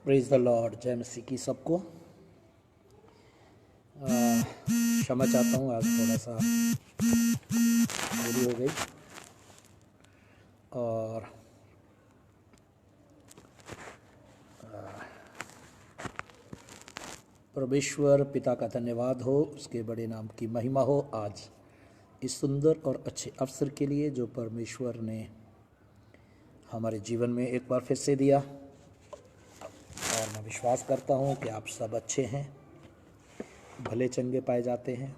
Praise the Lord. जय मसीह की सबको। क्षमा चाहता हूँ, आज थोड़ा सा देरी हो गई और परमेश्वर पिता का धन्यवाद हो, उसके बड़े नाम की महिमा हो आज इस सुंदर और अच्छे अवसर के लिए जो परमेश्वर ने हमारे जीवन में एक बार फिर से दिया। और मैं विश्वास करता हूँ कि आप सब अच्छे हैं, भले चंगे पाए जाते हैं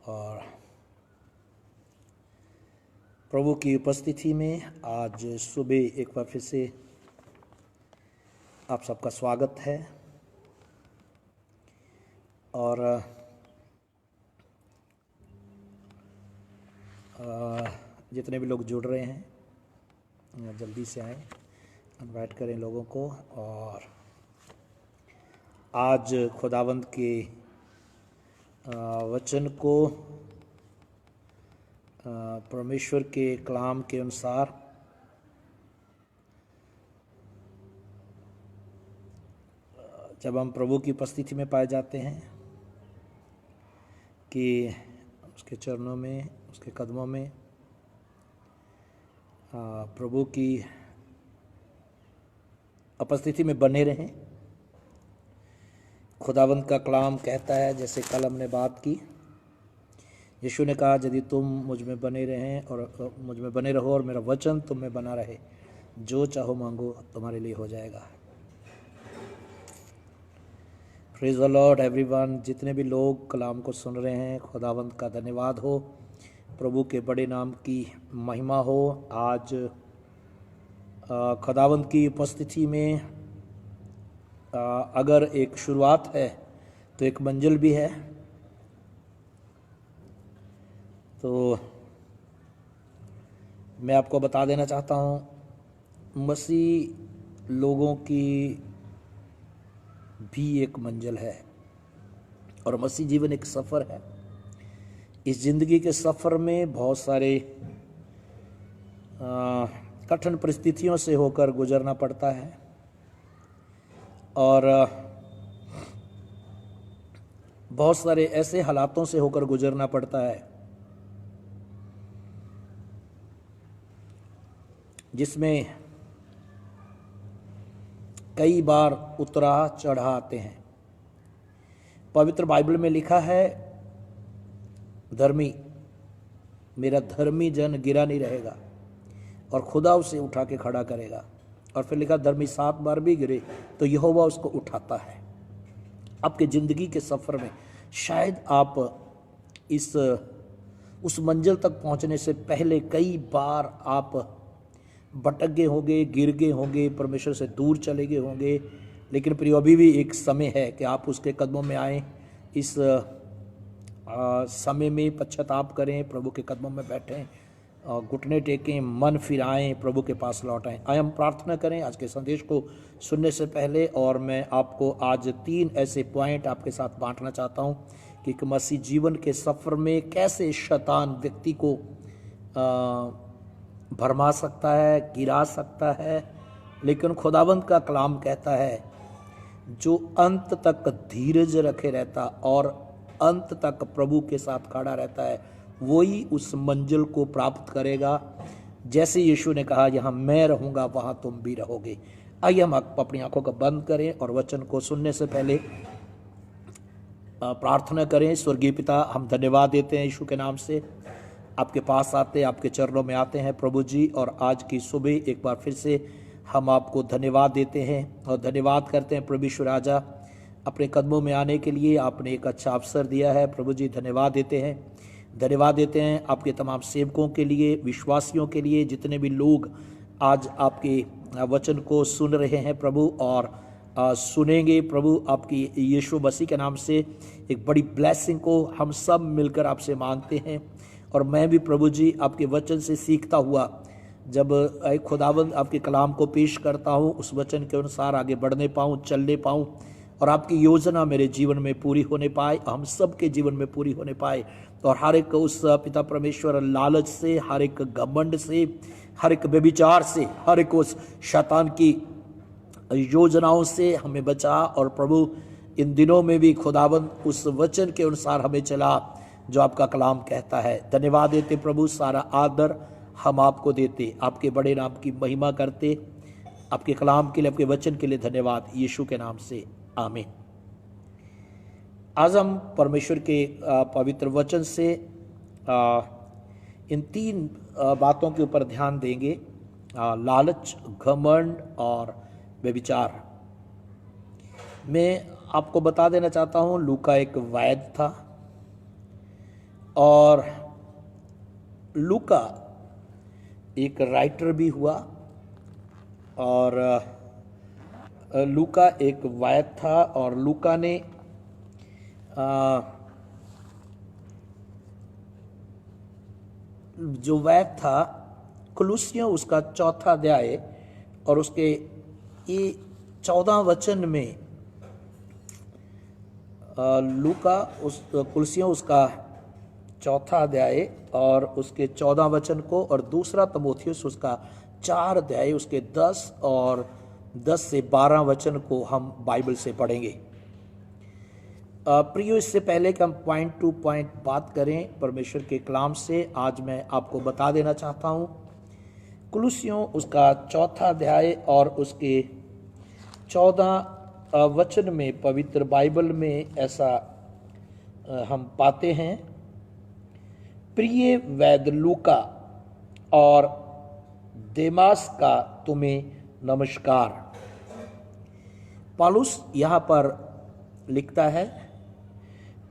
और प्रभु की उपस्थिति में आज सुबह एक बार फिर से आप सबका स्वागत है। और जितने भी लोग जुड़ रहे हैं जल्दी से आएँ, इनवाइट करें लोगों को। और आज खुदावंद के वचन को परमेश्वर के कलाम के अनुसार जब हम प्रभु की उपस्थिति में पाए जाते हैं कि उसके चरणों में, उसके कदमों में प्रभु की उपस्थिति में बने रहें। खुदावंद का कलाम कहता है, जैसे कल हमने बात की, यीशु ने कहा यदि तुम मुझ में बने रहें और मुझ में बने रहो और मेरा वचन तुम में बना रहे, जो चाहो मांगो तुम्हारे लिए हो जाएगा। Praise the Lord everyone. जितने भी लोग कलाम को सुन रहे हैं, खुदावंद का धन्यवाद हो, प्रभु के बड़े नाम की महिमा हो। आज खुदावंद की उपस्थिति में अगर एक शुरुआत है तो एक मंजिल भी है। तो मैं आपको बता देना चाहता हूँ, मसीह लोगों की भी एक मंजिल है और मसीह जीवन एक सफ़र है। इस ज़िंदगी के सफ़र में बहुत सारे कठिन परिस्थितियों से होकर गुजरना पड़ता है और बहुत सारे ऐसे हालातों से होकर गुजरना पड़ता है जिसमें कई बार उतराह चढ़ा आते हैं। पवित्र बाइबल में लिखा है, धर्मी मेरा धर्मी जन गिरा नहीं रहेगा और खुदा उसे उठा के खड़ा करेगा। और फिर लिखा, धर्मी 7 बार भी गिरे तो यहोवा उसको उठाता है। आपके ज़िंदगी के सफ़र में शायद आप उस मंजिल तक पहुंचने से पहले कई बार आप भटक गए होंगे, गिर गए होंगे, परमेश्वर से दूर चले गए होंगे, लेकिन प्रिय अभी भी एक समय है कि आप उसके कदमों में आएँ। इस समय में पश्चाताप करें, प्रभु के कदमों में बैठें, घुटने टेकें, मन फिराएं, प्रभु के पास लौट आएँ। आइए हम प्रार्थना करें आज के संदेश को सुनने से पहले। और मैं आपको आज 3 ऐसे पॉइंट आपके साथ बांटना चाहता हूं कि मसीह जीवन के सफ़र में कैसे शैतान व्यक्ति को भरमा सकता है, गिरा सकता है। लेकिन खुदावंद का कलाम कहता है, जो अंत तक धीरज रखे रहता और अंत तक प्रभु के साथ खड़ा रहता है, वही उस मंजिल को प्राप्त करेगा। जैसे यीशु ने कहा, यहाँ मैं रहूँगा वहाँ तुम भी रहोगे। आइए हम अपनी आंखों को बंद करें और वचन को सुनने से पहले प्रार्थना करें। स्वर्गीय पिता, हम धन्यवाद देते हैं यीशु के नाम से, आपके पास आते, आपके चरणों में आते हैं प्रभु जी। और आज की सुबह एक बार फिर से हम आपको धन्यवाद देते हैं और धन्यवाद करते हैं परमेश्वर राजा, अपने कदमों में आने के लिए आपने एक अच्छा अवसर दिया है प्रभु जी। धन्यवाद देते हैं, धन्यवाद देते हैं आपके तमाम सेवकों के लिए, विश्वासियों के लिए, जितने भी लोग आज आपके वचन को सुन रहे हैं प्रभु और सुनेंगे प्रभु। आपकी यीशु मसीह के नाम से एक बड़ी ब्लेसिंग को हम सब मिलकर आपसे मांगते हैं। और मैं भी प्रभु जी आपके वचन से सीखता हुआ जब एक खुदावंद आपके कलाम को पेश करता हूँ, उस वचन के अनुसार आगे बढ़ने पाऊँ, चलने पाऊँ और आपकी योजना मेरे जीवन में पूरी होने पाए, हम सब के जीवन में पूरी होने पाए। और हर एक उस पिता परमेश्वर लालच से, हर एक घमंड से, हर एक व्यभिचार से, हर एक उस शैतान की योजनाओं से हमें बचा, और प्रभु इन दिनों में भी खुदाबंद उस वचन के अनुसार हमें चला जो आपका कलाम कहता है। धन्यवाद देते प्रभु, सारा आदर हम आपको देते, आपके बड़े नाम की महिमा करते। आपके कलाम के लिए, आपके वचन के लिए धन्यवाद, यीशु के नाम से आमीन। आज हम परमेश्वर के पवित्र वचन से इन 3 बातों के ऊपर ध्यान देंगे, लालच, घमंड और व्यभिचार। मैं आपको बता देना चाहता हूँ, लूका एक वैद्य था, और लूका एक राइटर भी हुआ, और लूका एक वैद्य था, और लूका ने जो वैद्य था, कुलुस्सियों उसका 4 अध्याय और उसके ये 14 वचन में लूका उस कुलुस्सियों उसका 4 अध्याय और उसके 14 वचन को, और दूसरा तीमुथियुस उसका 4 अध्याय उसके 10 और 10 से 12 वचन को हम बाइबल से पढ़ेंगे। प्रियो, इससे पहले कि हम पॉइंट टू पॉइंट बात करें परमेश्वर के कलाम से, आज मैं आपको बता देना चाहता हूँ, कुलुस्सियों उसका 4 अध्याय और उसके 14 वचन में पवित्र बाइबल में ऐसा हम पाते हैं, प्रिय वैद्य लूका और देमास का तुम्हें नमस्कार। पौलुस यहाँ पर लिखता है,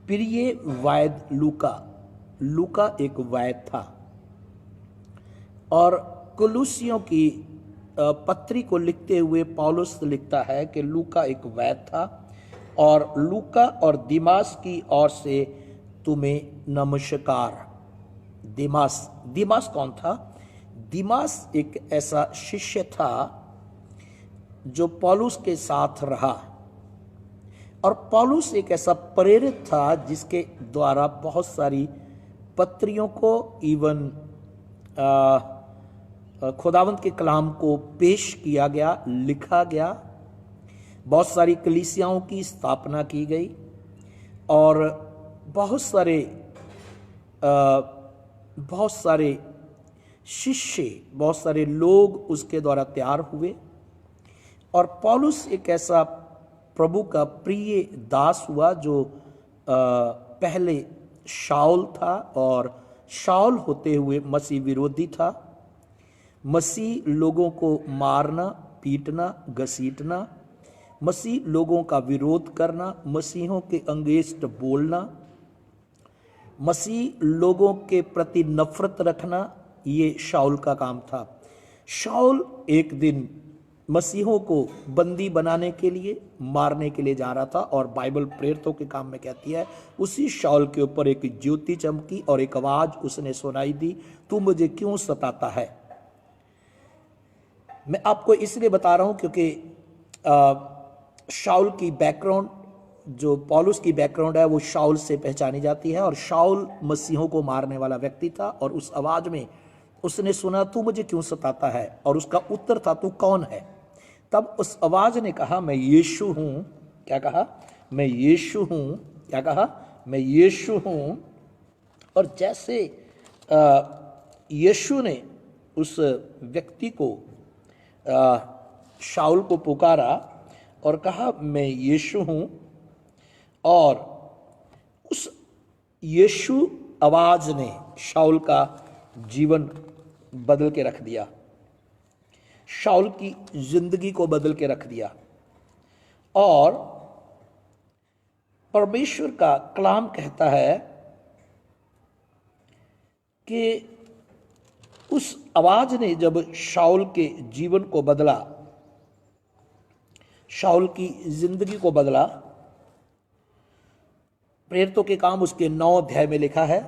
प्रिय वैद्य लूका। लूका एक वैद्य था, और कुलुस्सियों की पत्री को लिखते हुए पौलुस लिखता है कि लूका एक वैद्य था, और लूका और दिमास की ओर से तुम्हें नमस्कार। दिमास कौन था? दिमास एक ऐसा शिष्य था जो पौलुस के साथ रहा, और पौलुस एक ऐसा प्रेरित था जिसके द्वारा बहुत सारी पत्रियों को, इवन खुदावंत के कलाम को पेश किया गया, लिखा गया, बहुत सारी कलीसियाओं की स्थापना की गई, और बहुत सारे शिष्य, बहुत सारे लोग उसके द्वारा तैयार हुए, और पौलुस एक ऐसा प्रभु का प्रिय दास हुआ जो पहले शाऊल था, और शाऊल होते हुए मसीह विरोधी था। मसीह लोगों को मारना, पीटना, घसीटना, मसीह लोगों का विरोध करना, मसीहों के अंगेस्ट बोलना, मसीह लोगों के प्रति नफरत रखना, ये शाऊल का काम था। शाऊल एक दिन मसीहों को बंदी बनाने के लिए, मारने के लिए जा रहा था, और बाइबल प्रेरितों के काम में कहती है, उसी शाऊल के ऊपर एक ज्योति चमकी और एक आवाज उसने सुनाई दी, तू मुझे क्यों सताता है। मैं आपको इसलिए बता रहा हूं क्योंकि शाऊल की बैकग्राउंड, जो पौलुस की बैकग्राउंड है, वो शाऊल से पहचानी जाती है, और शाऊल मसीहों को मारने वाला व्यक्ति था, और उस आवाज में उसने सुना, तू मुझे क्यों सताता है, और उसका उत्तर था, तू कौन है। तब उस आवाज ने कहा, मैं यीशु हूं। क्या कहा? मैं यीशु हूं। क्या कहा? मैं यीशु हूं। और जैसे यीशु ने उस व्यक्ति को, शाऊल को पुकारा और कहा, मैं यीशु हूं, और उस यीशु आवाज ने शाऊल का जीवन बदल के रख दिया, शाऊल की जिंदगी को बदल के रख दिया। और परमेश्वर का कलाम कहता है कि उस आवाज ने जब शाऊल के जीवन को बदला, शाऊल की जिंदगी को बदला, प्रेरितों के काम उसके 9 अध्याय में लिखा है,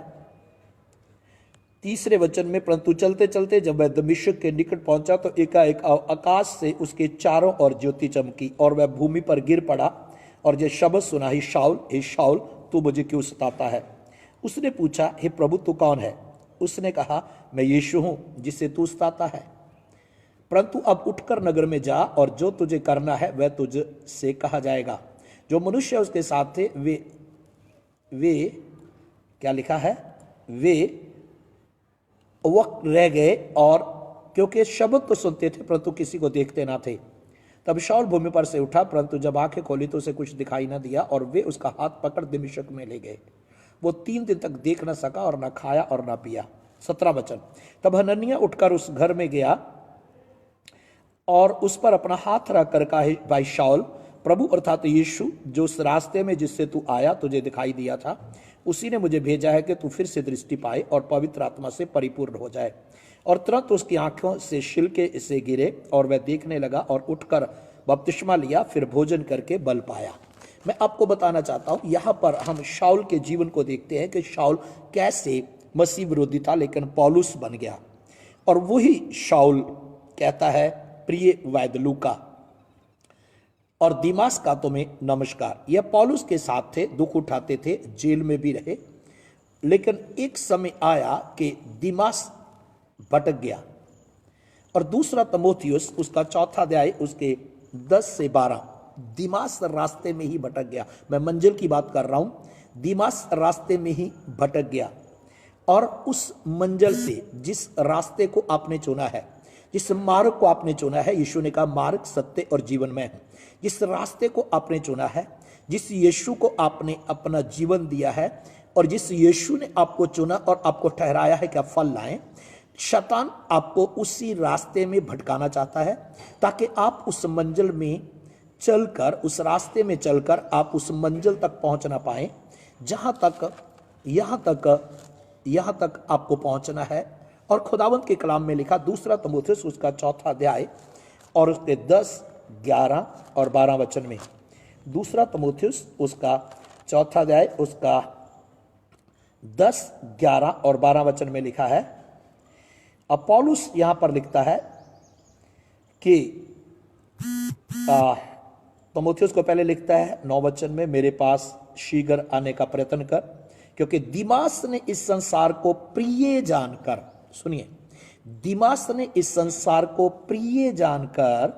3 वचन में, परंतु चलते चलते जब वह दमिश्क के निकट पहुंचा तो एकाएक आकाश से उसके चारों ओर ज्योति चमकी, और वह भूमि पर गिर पड़ा और यह शब्द सुना, हे शाऊल, हे शाऊल, तू मुझे क्यों सताता है। उसने पूछा, हे प्रभु, तू कौन है? उसने कहा, मैं यीशु हूं जिसे तू सताता है। परंतु अब उठकर नगर में जा और जो तुझे करना है वह तुझसे कहा जाएगा। जो मनुष्य उसके साथ थे वे क्या लिखा है, वे वक्त रह गए, और क्योंकि शब्द तो सुनते थे परंतु किसी को देखते ना थे। तब शाऊल भूमि पर से उठा, परंतु जब आंखें खोली तो उसे कुछ दिखाई न दिया, और वे उसका हाथ पकड़ दमिश्क में ले गए। वो 3 दिन तक देख न सका और न खाया और न पिया। 17 वचन। तब हनन्याह उठकर उस घर में गया और उस पर अपना हाथ रख कर कहा, भाई शाऊल, प्रभु अर्थात यीशु जो उस रास्ते में जिससे तू आया तुझे दिखाई दिया था, उसी ने मुझे भेजा है कि तू फिर से दृष्टि पाए और पवित्र आत्मा से परिपूर्ण हो जाए। और तुरंत उसकी आंखों से छिलके से गिरे और वह देखने लगा और उठकर बपतिस्मा लिया, फिर भोजन करके बल पाया। मैं आपको बताना चाहता हूं, यहां पर हम शाऊल के जीवन को देखते हैं कि शाऊल कैसे मसीह विरोधी था लेकिन पौलुस बन गया। और वही शाऊल कहता है, प्रिय वैद लूका और दिमास का तुम्हें नमस्कार। यह पौलुस के साथ थे, दुख उठाते थे, जेल में भी रहे, लेकिन एक समय आया कि दिमास भटक गया। और दूसरा तीमुथियुस उसका 4 अध्याय उसके 10 से 12, दिमास रास्ते में ही भटक गया। मैं मंजिल की बात कर रहा हूं, दिमास रास्ते में ही भटक गया। और उस मंजिल से, जिस रास्ते को आपने चुना है, जिस मार्ग को आपने चुना है, यीशु ने कहा मार्ग सत्य और जीवन में है, जिस रास्ते को आपने चुना है, जिस यीशु को आपने अपना जीवन दिया है और जिस यीशु ने आपको चुना और आपको ठहराया है कि आप फल लाएं, शैतान आपको उसी रास्ते में भटकाना चाहता है ताकि आप उस मंजिल में चलकर, उस रास्ते में चलकर आप उस मंजिल तक पहुंच ना पाए यहां तक आपको पहुंचना है। और खुदावंत के कलाम में लिखा, दूसरा तीमुथियुस उसका 4 अध्याय और उसके 10, 11 और 12 वचन में, दूसरा तीमुथियुस उसका 4 अध्याय उसका 10, 11 और 12 वचन में लिखा है। अब पौलुस यहां पर लिखता है कि तीमुथियुस को पहले लिखता है 9 वचन में, मेरे पास शीघ्र आने का प्रयत्न कर, क्योंकि दिमास ने इस संसार को प्रिय जानकर, सुनिए, दिमास ने इस संसार को प्रिय जानकर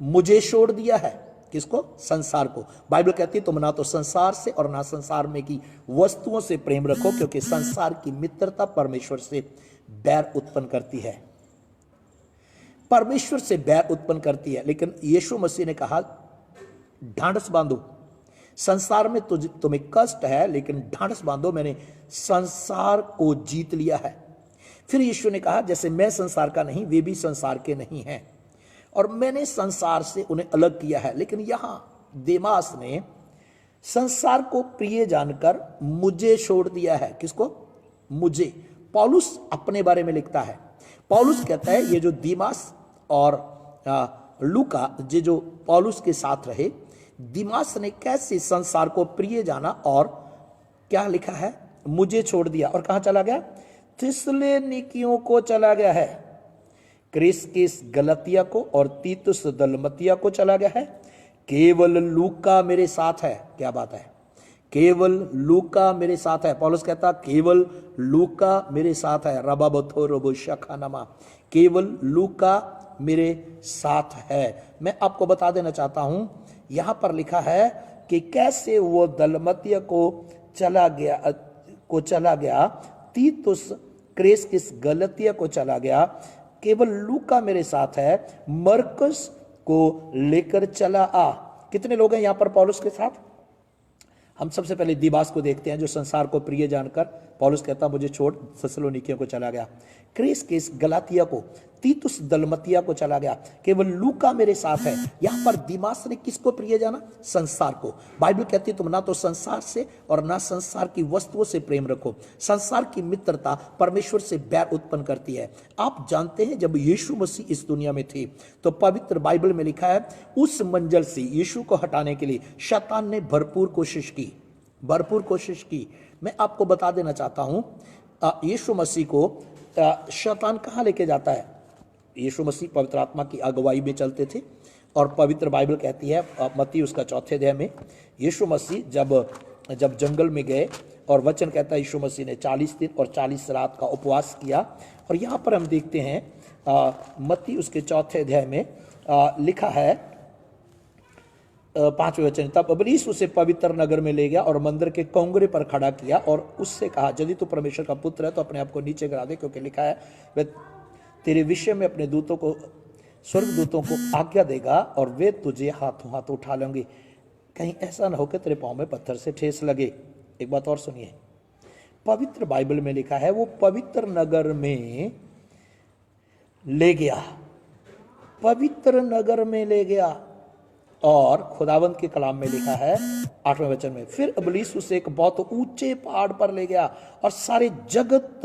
मुझे छोड़ दिया है। किसको? संसार को। बाइबल कहती है तुम ना तो संसार से और ना संसार में की वस्तुओं से प्रेम रखो, क्योंकि संसार की मित्रता परमेश्वर से बैर उत्पन्न करती है, परमेश्वर से बैर उत्पन्न करती है। लेकिन यीशु मसीह ने कहा ढांढस बांधो, संसार में तुम्हें कष्ट है लेकिन ढांढस बांधो, मैंने संसार को जीत लिया है। फिर यीशु ने कहा जैसे मैं संसार का नहीं वे भी संसार के नहीं हैं, और मैंने संसार से उन्हें अलग किया है। लेकिन यहां देमास ने संसार को प्रिय जानकर मुझे छोड़ दिया है। किसको? मुझे। पौलुस अपने बारे में लिखता है, पौलुस कहता है ये जो दिमास और लूका जो पौलुस के साथ रहे, दिमास ने कैसे संसार को प्रिय जाना और क्या लिखा है, मुझे छोड़ दिया। और कहां चला गया? थिस्सलुनीकियों को चला गया है, क्रिस्किस गलतिया को और तीतुस दलमतिया को चला गया है। केवल लूका मेरे साथ है। क्या बात है? केवल लूका मेरे साथ है। पौलुस कहता केवल लूका मेरे साथ है। रबा बथो रबो शखानमा, केवल लूका मेरे साथ है। मैं आपको बता देना चाहता हूं, यहां पर लिखा है कि कैसे वो दलमतिया को चला गया, तीतुस क्रिस्किस गलतिया को चला गया, केवल लूका मेरे साथ है, मरकुस को लेकर चला आ। कितने लोग हैं यहां पर पौलुस के साथ? हम सबसे पहले दिमास को देखते हैं, जो संसार को प्रिय जानकर पौलुस कहता मुझे छोड़ थिस्सलुनीकियों को चला गया, क्रिस्किस गलातिया को, तीतुस दलमतिया को चला गया, केवल लूका मेरे साथ है। यहां पर दिमास ने किसको प्रिय जाना? संसार को। बाइबल कहती है तुम ना तो संसार से और ना संसार की वस्तुओं से प्रेम रखो। संसार की मित्रता परमेश्वर से बैर उत्पन्न करती है। आप जानते हैं जब यीशु मसीह इस दुनिया में थे तो पवित्र बाइबल में लिखा है उस मंजिल से यीशु को हटाने के लिए शैतान ने भरपूर कोशिश की। मैं आपको बता देना चाहता हूं, यीशु मसीह को शैतान कहां लेके जाता है? यीशु मसीह पवित्र आत्मा की अगुवाई में चलते थे, और पवित्र बाइबल कहती है मत्ती उसका 4 अध्याय में, यीशु मसीह जब जंगल में गए, और वचन कहता है यीशु मसीह ने 40 दिन और 40 रात का उपवास किया। और यहाँ पर हम देखते हैं मत्ती उसके 4 अध्याय में लिखा है 5वें वचन, तब इब्लीस उसे पवित्र नगर में ले गया और मंदिर के कोंगरे पर खड़ा किया और उससे कहा, यदि तू परमेश्वर का पुत्र है तो अपने आप को नीचे गिरा दे, क्योंकि लिखा है वह तेरे विषय में अपने दूतों को, स्वर्ग दूतों को आज्ञा देगा और वे तुझे हाथों हाथ उठा लेंगे, कहीं ऐसा ना हो कि तेरे पांव में पत्थर से ठेस लगे। एक बात और सुनिए, पवित्र बाइबल में लिखा है वो पवित्र नगर में ले गया, पवित्र नगर में ले गया। और खुदावंत के कलाम में लिखा है 8वें वचन में, फिर इब्लीस उसे एक बहुत ऊंचे पहाड़ पर ले गया और सारे जगत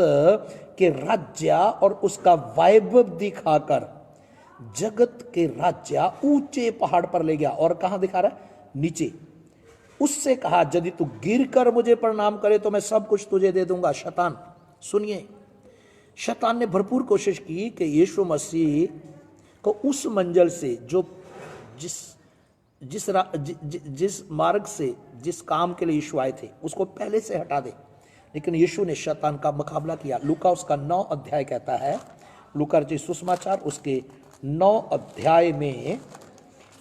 के राज्य और उसका वैभव दिखाकर, जगत के राज्य ऊंचे पहाड़ पर ले गया। और कहां दिखा रहा है? नीचे। उससे कहा, यदि तू गिर कर मुझे प्रणाम करे तो मैं सब कुछ तुझे दे दूंगा। शैतान, सुनिए, शैतान ने भरपूर कोशिश की कि यीशु मसीह को उस मंजिल से जो जिस मार्ग से, जिस काम के लिए यीशु आए थे, उसको पहले से हटा दे। लेकिन यीशु ने शैतान का मुकाबला किया। लूका उसका 9 अध्याय कहता है, लूका जी सुसमाचार उसके 9 अध्याय में,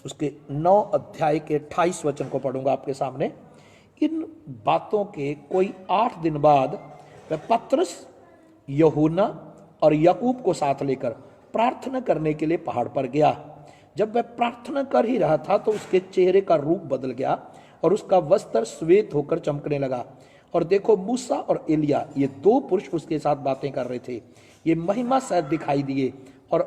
उसके 9 अध्याय के 28 वचन को पढ़ूंगा आपके सामने। इन बातों के कोई 8 दिन बाद वह पतरस, यूहन्ना और याकूब को साथ लेकर प्रार्थना करने के लिए पहाड़ पर गया। जब वह प्रार्थना कर ही रहा था तो उसके चेहरे का रूप बदल गया और उसका वस्त्र श्वेत होकर चमकने लगा। और देखो, मूसा और एलिया, ये 2 पुरुष उसके साथ बातें कर रहे थे। ये महिमा शायद दिखाई दिए और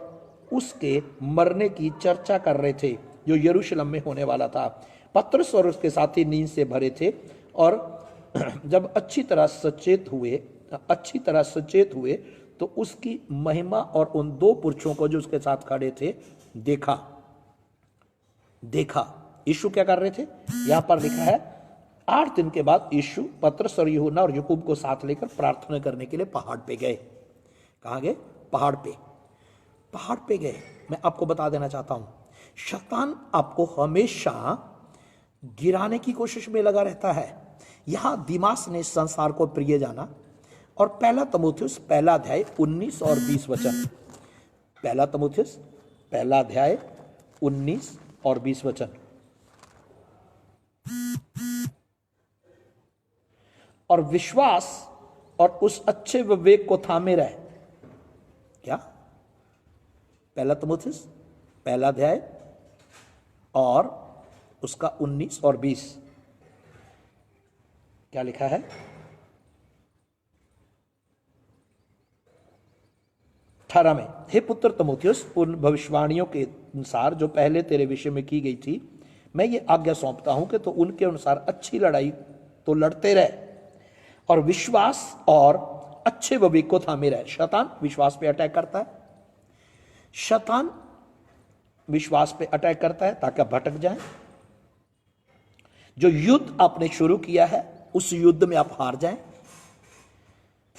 उसके मरने की चर्चा कर रहे थे जो यरूशलेम में होने वाला था। पतरस और उसके साथी नींद से भरे थे और जब अच्छी तरह सचेत हुए तो उसकी महिमा और उन 2 पुरुषों को जो उसके साथ खड़े थे देखा। यीशु क्या कर रहे थे? यहां पर लिखा है 8 दिन के बाद यीशु पतरस और यूहन्ना और याकूब को साथ लेकर प्रार्थना करने के लिए पहाड़ पे गए। कहां गए? पहाड़ पे गए। मैं आपको बता देना चाहता हूं, शैतान आपको हमेशा गिराने की कोशिश में लगा रहता है। यहां दिमास ने संसार को प्रिय जाना। और 1 तीमुथियुस 1 अध्याय 19 और 20 वचन, 1 तीमुथियुस 1 अध्याय 19 और 20 वचन, और विश्वास और उस अच्छे विवेक को थामे रहे। क्या? 1 तीमुथियुस 1 अध्याय और उसका 19 और 20 क्या लिखा है? में, हे पुत्र तीमुथियुस, उन भविष्यवाणियों के अनुसार जो पहले तेरे विषय में की गई थी, मैं ये आज्ञा सौंपता हूं कि तो उनके अनुसार अच्छी लड़ाई तो लड़ते रहे और विश्वास और अच्छे विवेक को थामे रहे। शैतान विश्वास पे अटैक करता है, शैतान विश्वास पे अटैक करता है ताकि आप भटक जाएं। जो युद्ध आपने शुरू किया है उस युद्ध में आप हार जाएं।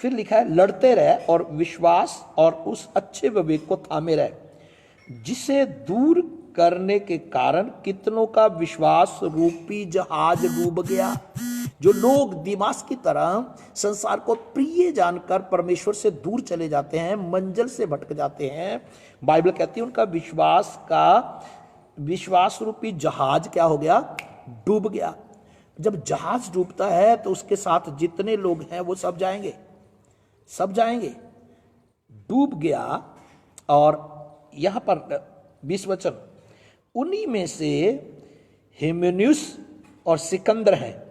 फिर लिखा है लड़ते रहे और विश्वास और उस अच्छे विवेक को थामे रहे, जिसे दूर करने के कारण कितनों का विश्वास रूपी जहाज डूब गया। जो लोग दिमाग की तरह संसार को प्रिय जानकर परमेश्वर से दूर चले जाते हैं, मंजिल से भटक जाते हैं, बाइबल कहती है उनका विश्वास रूपी जहाज क्या हो गया? डूब गया। जब जहाज डूबता है तो उसके साथ जितने लोग हैं वो सब जाएंगे। डूब गया। और यहां पर 20 वचन, उन्हीं में से हिमेनियुस और सिकंदर हैं,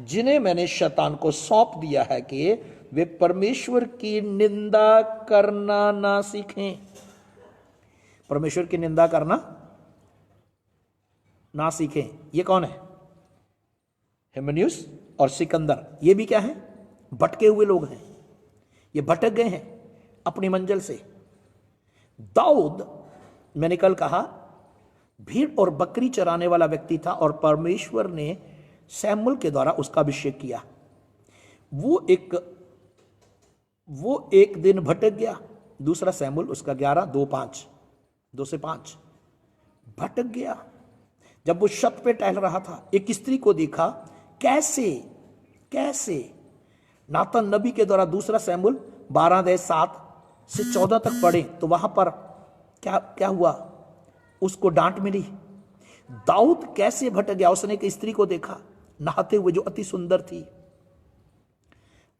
जिन्हें मैंने शैतान को सौंप दिया है कि वे परमेश्वर की निंदा करना ना सीखें। परमेश्वर की निंदा करना ना सीखें। ये कौन है? हिमेनियुस और सिकंदर। ये भी क्या है? भटके हुए लोग हैं। ये भटक गए हैं अपनी मंजिल से। दाऊद, मैंने कल कहा, भीड़ और बकरी चराने वाला व्यक्ति था और परमेश्वर ने सैमुअल के द्वारा उसका अभिषेक किया। वो एक दिन भटक गया। दूसरा सैमुअल उसका 11:2 से 5 भटक गया। जब वो छत पे टहल रहा था, एक स्त्री को देखा। कैसे नातन नबी के द्वारा दूसरा सैमुअल 12:7 से 14 तक पढ़े तो वहां पर क्या क्या हुआ? उसको डांट मिली। दाऊद कैसे भटक गया? उसने एक स्त्री को देखा नहाते हुए जो अति सुंदर थी,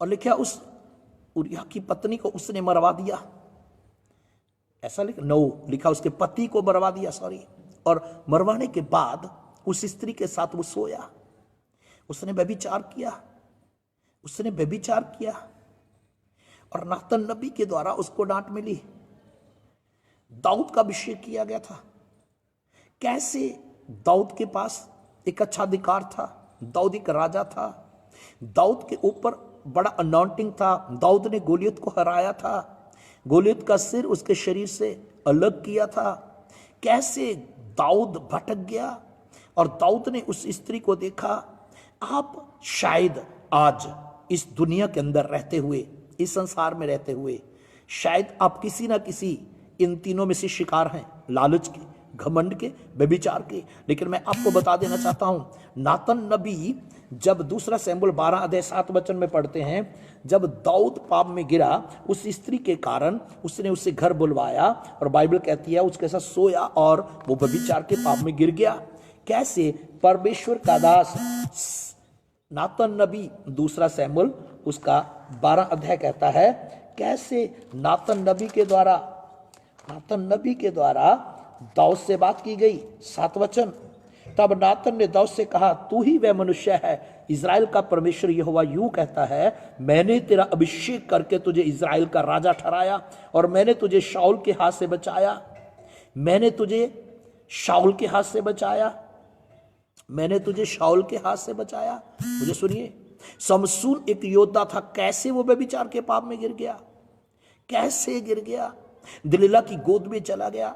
और लिखा उस उरिया की पत्नी को उसने मरवा दिया। ऐसा लिखा उसके पति को मरवा दिया, सॉरी। और मरवाने के बाद उस स्त्री के साथ वो सोया, उसने व्यभिचार किया, उसने व्यभिचार किया, और नातन नबी के द्वारा उसको डांट मिली। दाऊद का अभिषेक किया गया था। कैसे दाऊद के पास एक अच्छा अधिकार था, दाऊद एक राजा था, दाऊद के ऊपर बड़ा अनॉइंटिंग था, दाऊद ने गोलियत को हराया था, गोलियत का सिर उसके शरीर से अलग किया था। कैसे दाऊद भटक गया? और दाऊद ने उस स्त्री को देखा। आप शायद आज इस दुनिया के अंदर रहते हुए, इस संसार में रहते हुए, शायद आप किसी ना किसी इन तीनों में से शिकार हैं, लालच के, घमंड के, व्यभिचार के। लेकिन मैं आपको बता देना चाहता हूं, नातन नबी जब दूसरा शमूएल 12 अध्याय 7 वचन में पढ़ते हैं, जब दाऊद पाप में गिरा, उस स्त्री के कारण उसने उसे घर बुलवाया, और बाइबल कहती है उसके साथ सोया और वो व्यभिचार के पाप में गिर गया। कैसे परमेश्वर का दास नातन नबी, दूसरा शमूएल उसका 12 अध्याय कहता है, कैसे नातन नबी के द्वारा दाऊद से बात की गई। 7 वचन, तब नातन ने दाऊद से कहा, तू ही वह मनुष्य है, इज़राइल का परमेश्वर यहोवा यूं कहता है, मैंने तेरा अभिषेक करके तुझे इज़राइल का राजा ठहराया, और मैंने तुझे शाऊल के हाथ से बचाया, मैंने तुझे शाऊल के हाथ से बचाया, मैंने तुझे शाऊल के हाथ से बचाया। मुझे सुनिए, समसून एक योद्धा था, कैसे वो व्यभिचार के पाप में गिर गया, कैसे गिर गया? दलीला की गोद में चला गया,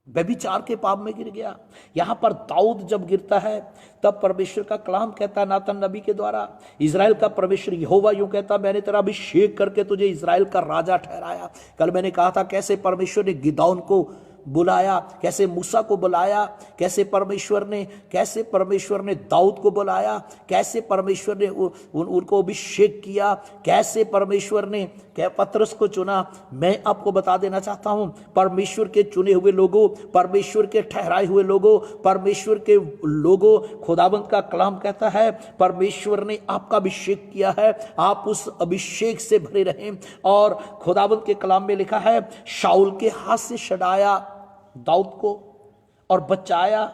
व्यभिचार के पाप में गिर गया। यहां पर दाऊद जब गिरता है, तब परमेश्वर का कलाम कहता है नातन नबी के द्वारा, इज़राइल का परमेश्वर यहोवा यूं कहता, मैंने तेरा अभिषेक करके तुझे इज़राइल का राजा ठहराया। कल मैंने कहा था कैसे परमेश्वर ने गिदौन को बुलाया, कैसे मूसा को बुलाया, कैसे परमेश्वर ने दाऊद को बुलाया, कैसे परमेश्वर ने उनको अभिषेक किया, कैसे परमेश्वर ने पतरस को चुना। मैं आपको बता देना चाहता हूं, परमेश्वर के चुने हुए लोगों, परमेश्वर के ठहराए हुए लोगों, परमेश्वर के लोगों, खुदाबंद का कलाम कहता है परमेश्वर ने आपका अभिषेक किया है, आप उस अभिषेक से भरे रहें। और खुदाबंद के कलाम में लिखा है, शाऊल के हाथ से छुड़ाया दाऊद को और बचाया।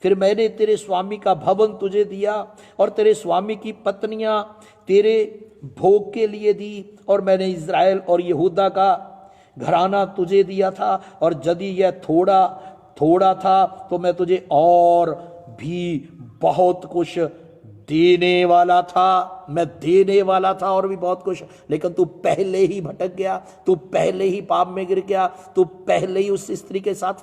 फिर मैंने तेरे स्वामी का भवन तुझे दिया, और तेरे स्वामी की पत्नियां तेरे भोग के लिए दी, और मैंने इज़राइल और यहूदा का घराना तुझे दिया था, और यदि यह थोड़ा था तो मैं तुझे और भी बहुत कुछ देने वाला था, मैं देने वाला था और भी बहुत कुछ। लेकिन तू पहले ही भटक गया, तू पहले ही पाप में गिर गया, तू पहले ही उस स्त्री के साथ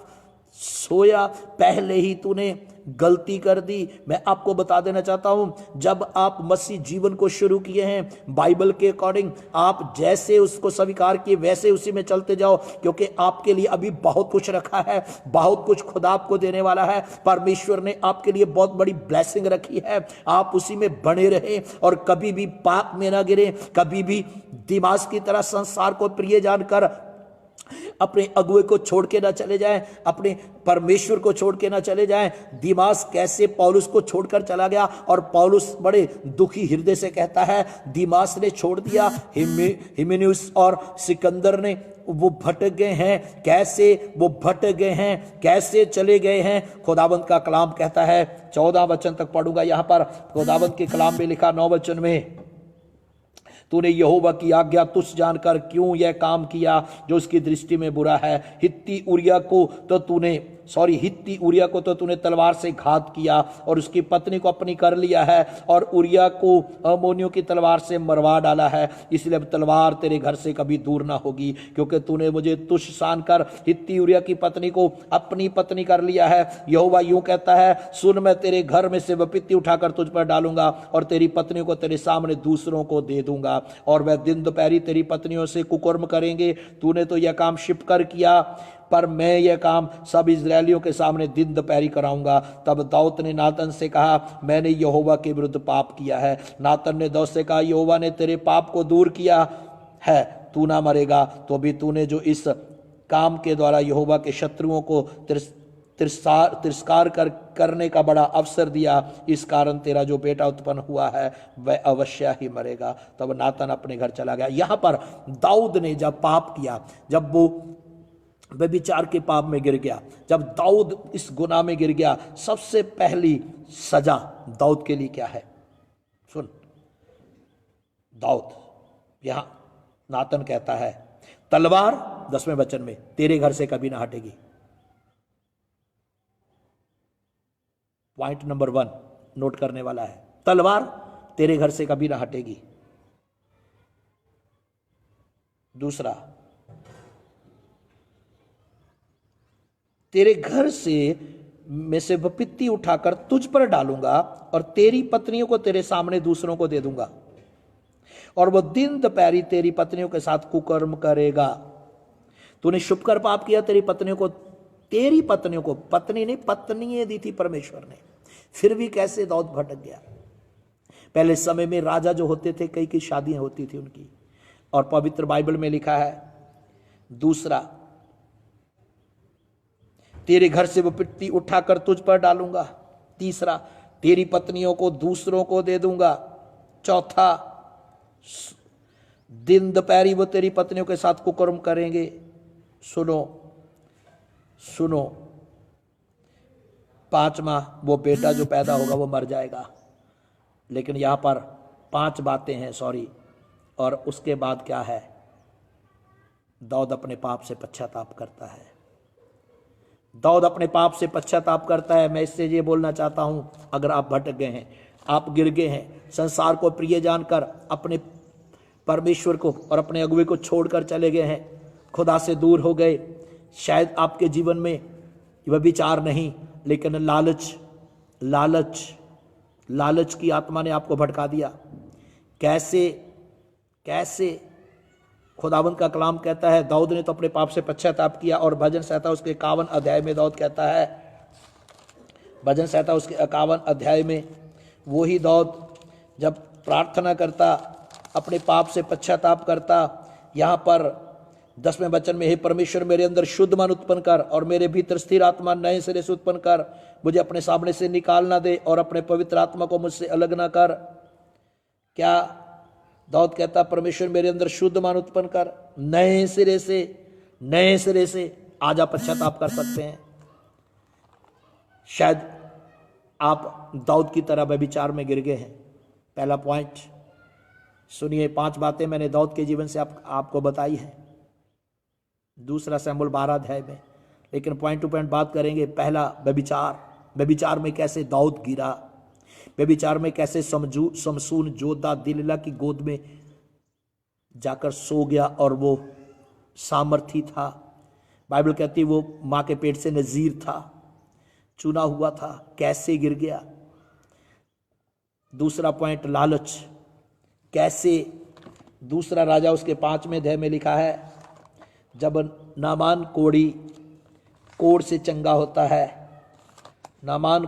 सोया, पहले ही तूने गलती कर दी। मैं आपको बता देना चाहता हूं, जब आप मसीह जीवन को शुरू किए हैं बाइबल के अकॉर्डिंग, आप जैसे उसको स्वीकार किए वैसे उसी में चलते जाओ, क्योंकि आपके लिए अभी बहुत कुछ रखा है, बहुत कुछ खुदा आपको देने वाला है। परमेश्वर ने आपके लिए बहुत बड़ी ब्लेसिंग रखी है, आप उसी में बने रहे और कभी भी पाप में ना गिरे, कभी भी दिमाग की तरह संसार को प्रिय जानकर अपने अगुए को छोड़ के ना चले जाएं, अपने परमेश्वर को छोड़ के ना चले जाएं। दिमाग कैसे पौलुस को छोड़कर चला गया, और पौलुस बड़े दुखी हृदय से कहता है दिमाग ने छोड़ दिया, हिमेनियुस और सिकंदर ने वो भटक गए हैं, कैसे वो भटक गए हैं, कैसे चले गए हैं। खुदाबंद का कलाम कहता है, 14 वचन तक पढ़ूंगा यहां पर, खुदाबंद के कलाम में लिखा 9 वचन में, तूने यहोवा की आज्ञा तुच्छ जानकर क्यों यह काम किया जो उसकी दृष्टि में बुरा है। हित्ती उरिया को तो तूने तलवार से घात किया और उसकी पत्नी को अपनी कर लिया है, और उरिया को अम्मोनियों की तलवार से मरवा डाला है। इसलिए अब तलवार तेरे घर से कभी दूर ना होगी, क्योंकि तूने मुझे तुच्छ जानकर हित्ती उरिया की पत्नी को अपनी पत्नी कर लिया है। यहोवा यूं कहता है, सुन, मैं तेरे घर में से विपत्ति उठाकर तुझ पर डालूंगा और तेरी पत्नी को तेरे सामने दूसरों को दे दूंगा, और वह दिन दोपहरी तेरी पत्नियों से कुकर्म करेंगे। तूने तो यह काम छिपकर किया, पर मैं यह काम सब इजरायलियों के सामने दिन दोपहरी कराऊंगा। तब दाऊद ने नातन से कहा, मैंने यहोवा के विरुद्ध पाप किया है। नातन ने दाऊद से कहा, यहोवा ने तेरे पाप को दूर किया है, तू ना मरेगा। तो भी तूने जो इस काम के द्वारा यहोवा के शत्रुओं को तिरस्कार करने का बड़ा अवसर दिया। इस कारण तेरा जो बेटा उत्पन्न हुआ है वह अवश्य ही मरेगा। तब नातन अपने घर चला गया। यहां पर दाऊद ने जब पाप किया, जब वो व्यभिचार के पाप में गिर गया, जब दाऊद इस गुनाह में गिर गया, सबसे पहली सजा दाऊद के लिए क्या है? सुन, दाऊद, यहां नातन कहता है तलवार 10वें वचन में तेरे घर से कभी ना हटेगी। पॉइंट नंबर 1 नोट करने वाला है, तलवार तेरे घर से कभी ना हटेगी। दूसरा, तेरे घर से में से विपत्ति उठाकर तुझ पर डालूंगा और तेरी पत्नियों को तेरे सामने दूसरों को दे दूंगा और वो दिन दोपहरी तेरी पत्नियों के साथ कुकर्म करेगा। तूने शुभ कर पाप किया, तेरी पत्नियों को, पत्नी ने पत्नियां दी थी परमेश्वर ने, फिर भी कैसे दाऊद भटक गया। पहले समय में राजा जो होते थे, कई की शादियां होती थी उनकी, और पवित्र बाइबल में लिखा है, दूसरा, तेरे घर से विपत्ति उठाकर तुझ पर डालूंगा। तीसरा, तेरी पत्नियों को दूसरों को दे दूंगा। चौथा, दिन दोपहरी वो तेरी पत्नियों के साथ कुकर्म करेंगे। सुनो, पांचवा, वो बेटा जो पैदा होगा वो मर जाएगा। लेकिन यहां पर 5 बातें हैं, और उसके बाद क्या है? दाऊद अपने पाप से पश्चाताप करता है। दाऊद अपने पाप से पश्चाताप करता है। मैं इससे ये बोलना चाहता हूं, अगर आप भटक गए हैं, आप गिर गए हैं, संसार को प्रिय जानकर अपने परमेश्वर को और अपने अगुवे को छोड़कर चले गए हैं, खुदा से दूर हो गए, शायद आपके जीवन में व्यभिचार नहीं लेकिन लालच की आत्मा ने आपको भटका दिया। कैसे खुदावंद का कलाम कहता है, दाऊद ने तो अपने पाप से पश्चाताप किया, और भजन संहिता उसके 51 अध्याय में दाऊद कहता है, भजन संहिता उसके 51 अध्याय में वही दाऊद जब प्रार्थना करता, अपने पाप से पश्चाताप करता, यहां पर 10वें वचन में, हे परमेश्वर मेरे अंदर शुद्ध मन उत्पन्न कर और मेरे भीतर स्थिर आत्मा नए सिरे से उत्पन्न कर, मुझे अपने सामने से निकाल ना दे और अपने पवित्र आत्मा को मुझसे अलग ना कर। क्या दाऊद कहता, परमेश्वर मेरे अंदर शुद्ध मन उत्पन्न कर, नए सिरे से आज आप पश्चाताप कर सकते हैं। शायद आप दाऊद की तरह व्यभिचार में गिर गए हैं। पहला पॉइंट सुनिए, 5 बातें मैंने दाऊद के जीवन से आपको बताई है, दूसरा शमूएल 12 अध्याय में, लेकिन पॉइंट टू पॉइंट बात करेंगे। पहला, व्यभिचार में कैसे दाऊद गिरा, व्यभिचार में कैसे समसून जोधा दिलला की गोद में जाकर सो गया, और वो सामर्थी था। बाइबल कहती वो मां के पेट से नजीर था, चुना हुआ था, कैसे गिर गया। दूसरा पॉइंट, लालच, कैसे। दूसरा राजा उसके 5वें अध्याय में लिखा है, जब नामान कोढ़ से चंगा होता है, नामान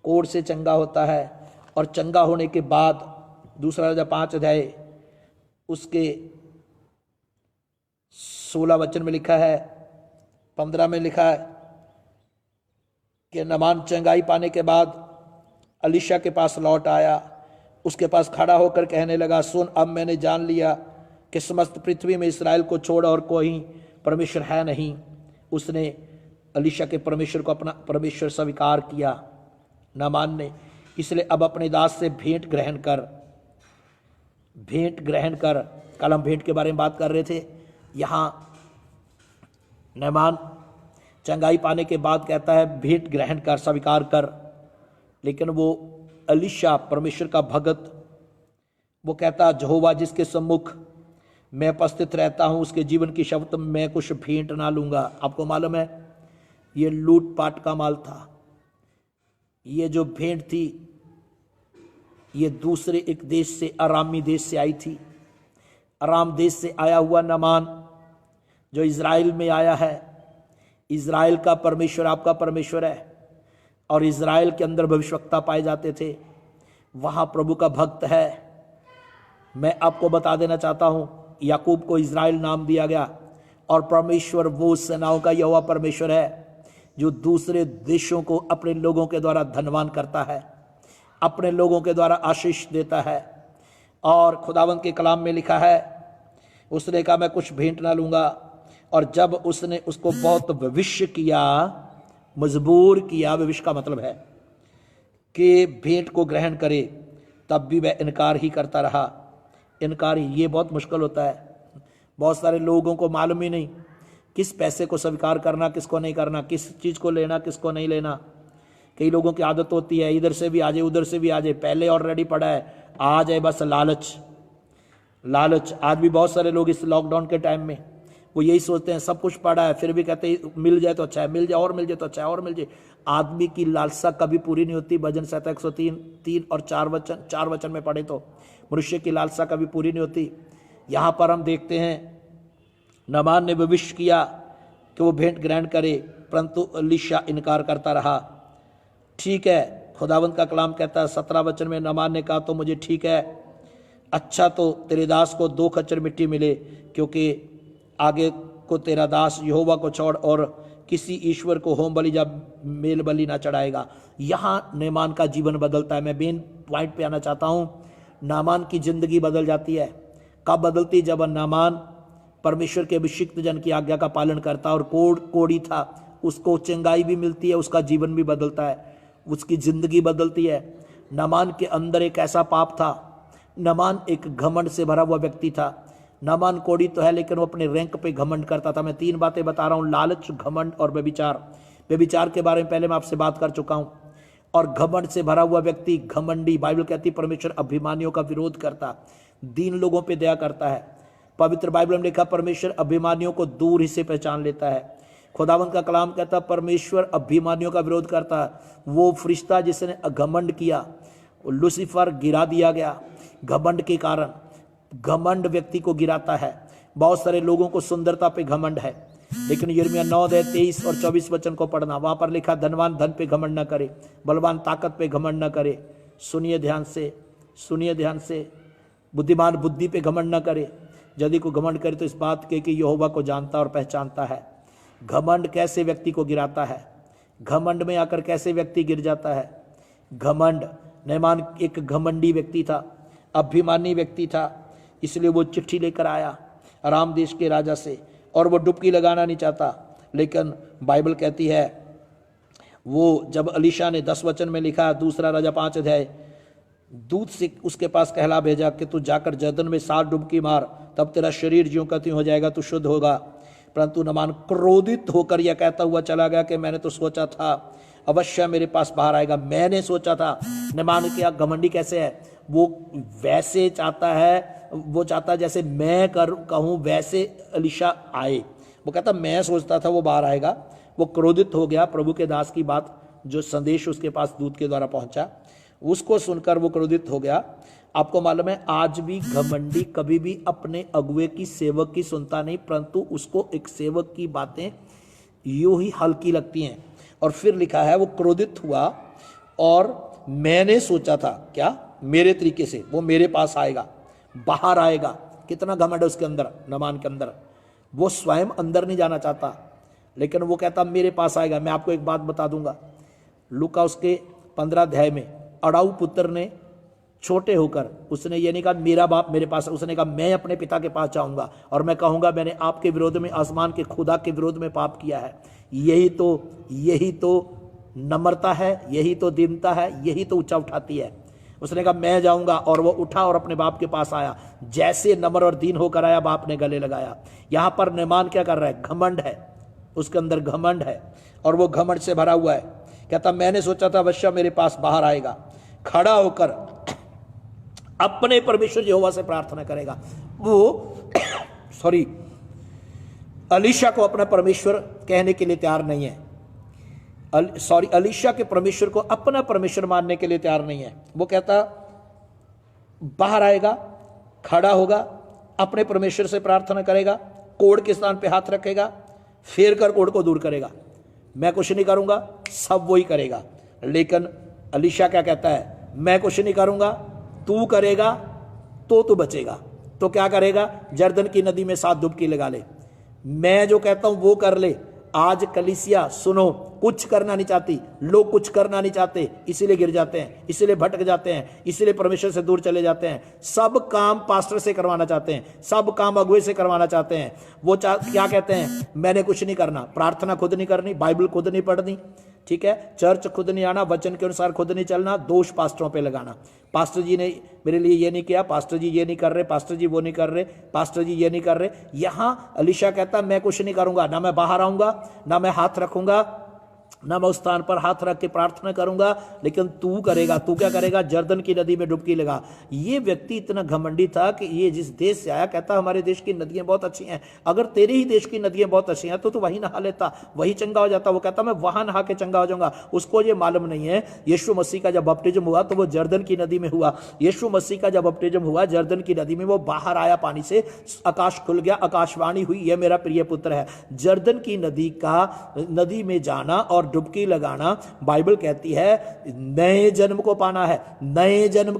कोढ़ से चंगा होता है, और चंगा होने के बाद दूसरा राजा 5 अध्याय उसके 16 वचन में लिखा है, 15 में लिखा है कि नामान चंगाई पाने के बाद अलीशा के पास लौट आया, उसके पास खड़ा होकर कहने लगा, सुन, अब मैंने जान लिया कि समस्त पृथ्वी में इसराइल को छोड़ और कोई परमेश्वर है नहीं। उसने अलीशा के परमेश्वर को अपना परमेश्वर स्वीकार किया, नामान ने। इसलिए अब अपने दास से भेंट ग्रहण कर। कल हम भेंट के बारे में बात कर रहे थे। यहाँ नामान चंगाई पाने के बाद कहता है भेंट ग्रहण कर, स्वीकार कर। लेकिन वो अलीशा परमेश्वर का भगत, वो कहता, यहोवा जिसके सम्मुख मैं उपस्थित रहता हूं उसके जीवन की शपथ मैं कुछ भेंट ना लूंगा। आपको मालूम है ये लूटपाट का माल था। ये जो भेंट थी ये दूसरे एक देश से, अरामी देश से आई थी। अराम देश से आया हुआ नामान जो इज़राइल में आया है। इज़राइल का परमेश्वर आपका परमेश्वर है, और इज़राइल के अंदर भविष्यवक्ता पाए जाते थे, वहाँ प्रभु का भक्त है। मैं आपको बता देना चाहता हूँ, याकूब को इज़राइल नाम दिया गया, और परमेश्वर वो सेनाओं का यहोवा परमेश्वर है जो दूसरे देशों को अपने लोगों के द्वारा धनवान करता है, अपने लोगों के द्वारा आशीष देता है। और खुदावंद के कलाम में लिखा है, उसने कहा मैं कुछ भेंट ना लूंगा, और जब उसने उसको बहुत भविष्य किया, मजबूर किया, भविष्य का मतलब है कि भेंट को ग्रहण करे, तब भी वह इनकार ही करता रहा। इनकार ही, ये बहुत मुश्किल होता है। बहुत सारे लोगों को मालूम ही नहीं किस पैसे को स्वीकार करना, किसको नहीं करना, किस चीज़ को लेना, किसको नहीं लेना। कई लोगों की आदत होती है इधर से भी आ जाए, उधर से भी आ जाए, पहले ऑलरेडी पड़ा है, आ जाए बस लालच। लालच आज भी बहुत सारे लोग इस लॉकडाउन के टाइम में वो यही सोचते हैं, सब कुछ पड़ा है, फिर भी कहते हैं मिल जाए तो अच्छा है, मिल जाए और मिल जाए तो अच्छा है, और मिल जाए। आदमी की लालसा कभी पूरी नहीं होती। भजन संहिता 103 और 4 वचन में पढ़े तो मनुष्य की लालसा कभी पूरी नहीं होती। यहाँ पर हम देखते हैं नामान ने भविष्य किया कि वो भेंट ग्रहण करे, परंतु एलीशा इनकार करता रहा। ठीक है, खुदावंत का कलाम कहता है 17 वचन में, नामान ने कहा तो मुझे ठीक है, अच्छा तो तेरे दास को 2 खच्चर मिट्टी मिले, क्योंकि आगे को तेरा दास यहोवा को छोड़ और किसी ईश्वर को होम बलि या मेल बलि ना चढ़ाएगा। यहाँ नामान का जीवन बदलता है। मैं मेन पॉइंट पे आना चाहता हूँ। नामान की जिंदगी बदल जाती है। कब बदलती? जब नामान परमेश्वर के अभिषिक्त जन की आज्ञा का पालन करता, और कोड़ी था, उसको चंगाई भी मिलती है, उसका जीवन भी बदलता है, उसकी जिंदगी बदलती है। नामान के अंदर एक ऐसा पाप था, नामान एक घमंड से भरा हुआ व्यक्ति था। नामान कोड़ी तो है, लेकिन वो अपने रैंक पे घमंड करता था। मैं 3 बातें बता रहा हूँ, लालच, घमंड और व्यभिचार। व्यभिचार के बारे में पहले मैं आपसे बात कर चुका हूँ। और घमंड से भरा हुआ व्यक्ति घमंडी, बाइबल कहती है परमेश्वर अभिमानियों का विरोध करता, दीन लोगों पे दया करता है। पवित्र बाइबल में लिखा परमेश्वर अभिमानियों को दूर ही से पहचान लेता है। खुदावंत का कलाम कहता परमेश्वर अभिमानियों का विरोध करता है। वो फरिश्ता जिसने घमंड किया, लूसीफर गिरा दिया गया घमंड के कारण। घमंड व्यक्ति को गिराता है। बहुत सारे लोगों को सुंदरता पे घमंड है, लेकिन यिर्मयाह 9:23 और 24 वचन को पढ़ना, वहां पर लिखा धनवान धन पे घमंड न करे, बलवान ताकत पे घमंड न करे। सुनिए ध्यान से, सुनिए ध्यान से। बुद्धिमान बुद्धि पे घमंड न करे। यदि को घमंड करे तो इस बात के कि यहोवा को जानता और पहचानता है। घमंड कैसे व्यक्ति को गिराता है, घमंड में आकर कैसे व्यक्ति गिर जाता है। घमंड, नामान एक घमंडी व्यक्ति था, अभिमानी व्यक्ति था, इसलिए वो चिट्ठी लेकर आया अराम देश के राजा से, और वो डुबकी लगाना नहीं चाहता। लेकिन बाइबल कहती है वो जब एलीशा ने 10 वचन में लिखा, 2 राजा 5 अध्याय, दूत से उसके पास कहला भेजा कि तू जाकर जर्दन में 7 डुबकी मार, तब तेरा शरीर ज्यों का त्यों हो जाएगा, तू शुद्ध होगा। परंतु नामान क्रोधित होकर यह कहता हुआ चला गया कि मैंने तो सोचा था अवश्य मेरे पास बाहर आएगा। मैंने सोचा था। नामान क्या घमंडी कैसे है, वो वैसे चाहता है, वो चाहता जैसे मैं कहूँ वैसे एलीशा आए। वो कहता मैं सोचता था वो बाहर आएगा। वो क्रोधित हो गया। प्रभु के दास की बात, जो संदेश उसके पास दूत के द्वारा पहुंचा, उसको सुनकर वो क्रोधित हो गया। आपको मालूम है आज भी घमंडी कभी भी अपने अगुए की, सेवक की सुनता नहीं, परंतु उसको एक सेवक की बातें यूं ही हल्की लगती हैं। और फिर लिखा है वो क्रोधित हुआ और मैंने सोचा था, क्या मेरे तरीके से वो मेरे पास आएगा, बाहर आएगा। कितना घमंड है उसके अंदर, नामान के अंदर। वो स्वयं अंदर नहीं जाना चाहता, लेकिन वो कहता मेरे पास आएगा। मैं आपको एक बात बता दूंगा, लूका उसके 15 अध्याय में अड़ाऊ पुत्र ने छोटे होकर, उसने ये नहीं कहा मेरा बाप मेरे पास, उसने कहा मैं अपने पिता के पास जाऊंगा और मैं कहूंगा मैंने आपके विरोध में, आसमान के खुदा के विरोध में पाप किया है। यही तो नम्रता है, यही तो दीनता है, यही तो ऊंचा उठाती है। उसने कहा मैं जाऊंगा, और वो उठा और अपने बाप के पास आया। जैसे नम्र और दीन होकर आया, बाप ने गले लगाया। यहां पर नामान क्या कर रहा है, घमंड है, उसके अंदर घमंड है, और वो घमंड से भरा हुआ है। कहता मैंने सोचा था अवश्य मेरे पास बाहर आएगा। खड़ा होकर अपने परमेश्वर यहोवा से प्रार्थना करेगा। वो एलीशा को अपना परमेश्वर कहने के लिए तैयार नहीं है। एलीशा के परमेश्वर को अपना परमेश्वर मानने के लिए तैयार नहीं है। वो कहता बाहर आएगा, खड़ा होगा, अपने परमेश्वर से प्रार्थना करेगा, कोड़ के स्थान पे हाथ रखेगा, फेर कर कोड़ को दूर करेगा। मैं कुछ नहीं करूंगा, सब वही करेगा। लेकिन एलीशा क्या कहता है, मैं कुछ नहीं करूंगा, तू करेगा तो तू बचेगा। तो क्या करेगा, जर्दन की नदी में 7 डुबकी लगा ले। मैं जो कहता हूं वो कर ले। आज कलीसिया सुनो, कुछ करना नहीं चाहती, लोग कुछ करना नहीं चाहते, इसीलिए गिर जाते हैं, इसीलिए भटक जाते हैं, इसीलिए परमेश्वर से दूर चले जाते हैं। सब काम पास्टर से करवाना चाहते हैं, सब काम अगुवे से करवाना चाहते हैं। वो क्या कहते हैं, मैंने कुछ नहीं करना, प्रार्थना खुद नहीं करनी, बाइबल खुद नहीं पढ़नी, ठीक है, चर्च खुद नहीं आना, वचन के अनुसार खुद नहीं चलना, दोष पास्टरों पे लगाना। पास्टर जी ने मेरे लिए ये नहीं किया, पास्टर जी ये नहीं कर रहे, पास्टर जी वो नहीं कर रहे, पास्टर जी ये नहीं कर रहे। यहां अलीशा कहता मैं कुछ नहीं करूंगा, ना मैं बाहर आऊंगा, ना मैं हाथ रखूंगा, ना मैं उस स्थान पर हाथ रख के प्रार्थना करूंगा, लेकिन तू करेगा। तू क्या करेगा, जर्दन की नदी में डुबकी लगा। ये व्यक्ति इतना घमंडी था कि ये जिस देश से आया कहता हमारे देश की नदियां बहुत अच्छी हैं। अगर तेरे ही देश की नदियां बहुत अच्छी हैं तो तू वहीं नहा लेता, वही चंगा हो जाता। वो कहता मैं वहां नहा के चंगा हो जाऊंगा। उसको ये मालूम नहीं है यीशु मसीह का जब बपटिज्म हुआ तो वो जर्दन की नदी में हुआ। यीशु मसीह का जब बपटिज्म हुआ जर्दन की नदी में, वो बाहर आया पानी से, आकाश खुल गया, आकाशवाणी हुई, यह मेरा प्रिय पुत्र है। जर्दन की नदी में जाना और डुबकी लगाना, बाइबल कहती है नए जन्म को पाना है, नए जन्म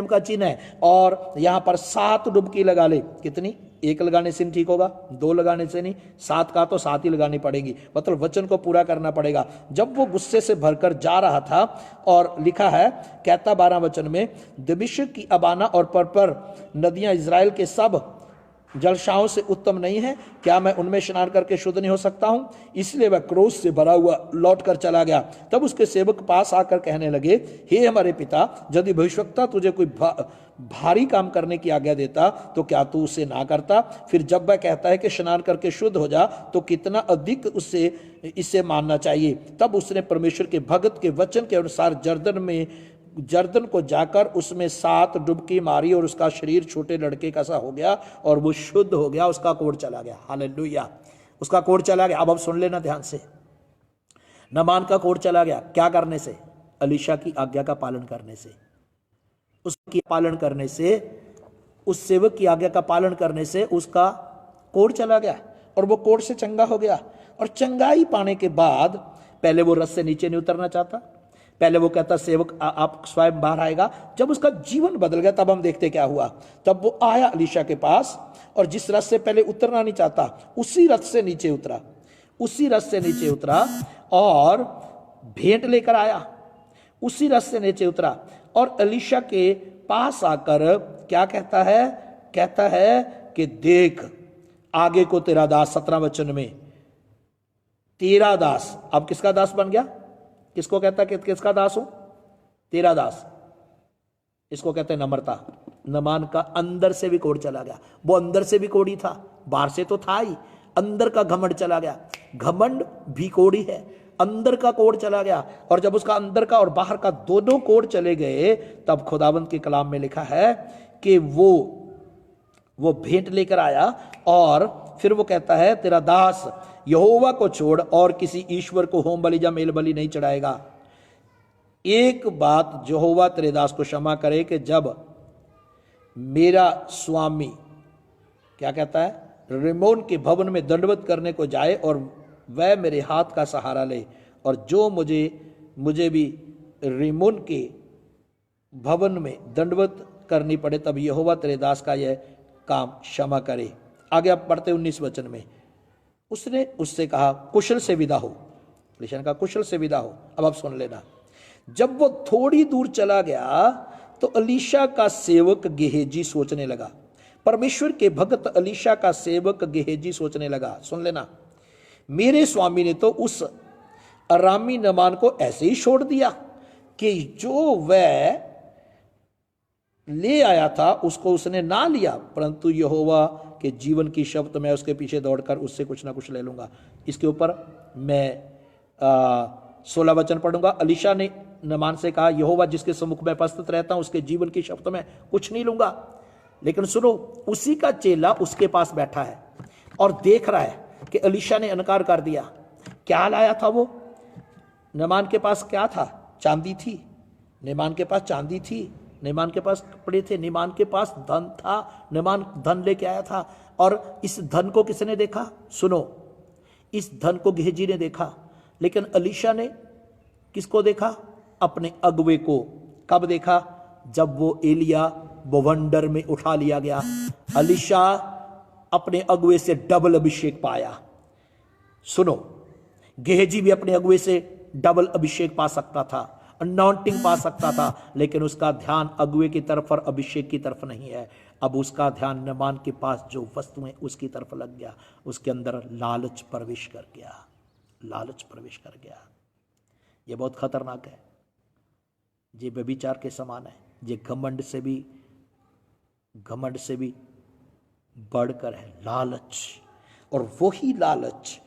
का चिन्ह है। और यहां पर 7 डुबकी लगा ले। कितनी? 1 लगाने से नहीं ठीक होगा, 2 लगाने से नहीं, 7 का तो 7 ही लगानी पड़ेगी, मतलब वचन को पूरा करना पड़ेगा। जब वो गुस्से से भरकर जा रहा था, और लिखा है, कहता 12 वचन में, दमिश्क की अबाना और परपर नदियां इजराइल के सब जलशाओं से उत्तम नहीं है, क्या मैं उनमें स्नान करके शुद्ध नहीं हो सकता हूं? इसलिए वह क्रोध से भरा हुआ लौट कर चला गया। तब उसके सेवक पास आकर कहने लगे, हे हमारे पिता, यदि भविष्यवक्ता तुझे कोई भारी काम करने की आज्ञा देता तो क्या तू उसे ना करता? फिर जब वह कहता है कि स्नान करके शुद्ध हो जा, तो कितना अधिक इसे मानना चाहिए। तब उसने परमेश्वर के भगत के वचन के अनुसार जर्दन को जाकर उसमें 7 डुबकी मारी, और उसका शरीर छोटे लड़के का सा हो गया और वो शुद्ध हो गया, उसका कोढ़ चला गया। हालेलुया, उसका कोढ़ चला गया। अब सुन लेना ध्यान से, नामान का कोढ़ चला गया। क्या करने से? अलीशा की आज्ञा का पालन करने से, उसकी पालन करने से, उस सेवक की आज्ञा का पालन करने से उसका कोढ़ चला गया, और वो कोढ़ से चंगा हो गया। और चंगाई पाने के बाद पहले वो रस से नीचे नहीं उतरना चाहता, पहले वो कहता सेवक आप स्वयं बाहर आएगा। जब उसका जीवन बदल गया तब हम देखते क्या हुआ। तब वो आया अलीशा के पास, और जिस रस से पहले उतरना नहीं चाहता उसी रस से नीचे उतरा, उसी रस से नीचे उतरा और भेंट लेकर आया, उसी रस से नीचे उतरा। और अलीशा के पास आकर क्या कहता है? कहता है कि देख आगे को तेरा दास, 17 वचन में, तेरा दास। अब किसका दास बन गया? किसको कहता है कि किसका दास हूं? तेरा दास। इसको कहते हैं नम्रता। नमान का अंदर से भी कोढ़ चला गया। वो अंदर से भी कोढ़ी था, बाहर से तो था ही, अंदर का घमंड चला गया। घमंड भी कोढ़ी है, अंदर का कोढ़ चला गया। और जब उसका अंदर का और बाहर का दोनों कोढ़ चले गए, तब खुदावंत के कलाम में लिखा है कि वो भेंट लेकर आया, और फिर वो कहता है तेरा दास यहोवा को छोड़ और किसी ईश्वर को होम बलि या मेल बलि नहीं चढ़ाएगा। एक बात यहोवा तेरे दास को क्षमा करे कि जब मेरा स्वामी, क्या कहता है, रिमोन के भवन में दंडवत करने को जाए और वह मेरे हाथ का सहारा ले, और जो मुझे भी रिमोन के भवन में दंडवत करनी पड़े, तब यहोवा तेरे दास का यह काम क्षमा करे। आगे आप पढ़ते 19 वचन में, उसने उससे कहा कुशल से विदा हो। अलीशा का कुशल से विदा हो। अब आप सुन लेना, जब वो थोड़ी दूर चला गया तो अलीशा का सेवक गेहजी सोचने लगा, परमेश्वर के भक्त अलीशा का सेवक गेहजी सोचने लगा, सुन लेना, मेरे स्वामी ने तो उस अरामी नमान को ऐसे ही छोड़ दिया कि जो वह ले आया था उसको उसने ना लिया, परंतु यहोवा के जीवन की शब्द मैं उसके पीछे दौड़कर उससे कुछ ना कुछ ले लूंगा। इसके ऊपर मैं 16 वचन पढ़ूंगा। अलीशा ने नमान से कहा, यहोवा जिसके सम्मुख में उपस्थित रहता हूं उसके जीवन की शब्द में कुछ नहीं लूंगा। लेकिन सुनो, उसी का चेला उसके पास बैठा है और देख रहा है कि अलीशा ने इनकार कर दिया। क्या लाया था वो? नमान के पास क्या था? चांदी थी। नमान के पास चांदी थी, नमान के पास कपड़े थे, नमान के पास धन था, नमान धन लेके आया था। और इस धन को किसने देखा? सुनो, इस धन को गेहजी ने देखा, लेकिन अलीशा ने किसको देखा? अपने अगुवे को। कब देखा? जब वो एलिया बवंडर में उठा लिया गया। अलीशा अपने अगुए से डबल अभिषेक पाया। सुनो, गेहजी भी अपने अगुए से डबल अभिषेक पा सकता था, अनॉइंटिंग पा सकता था, लेकिन उसका ध्यान अगुए की तरफ और अभिषेक की तरफ नहीं है। अब उसका ध्यान नामान के पास जो वस्तुएं उसकी तरफ लग गया, उसके अंदर लालच प्रवेश कर गया, लालच प्रवेश कर गया। यह बहुत खतरनाक है, ये व्यभिचार के समान है, ये घमंड से भी बढ़कर है, लालच। और वही लालच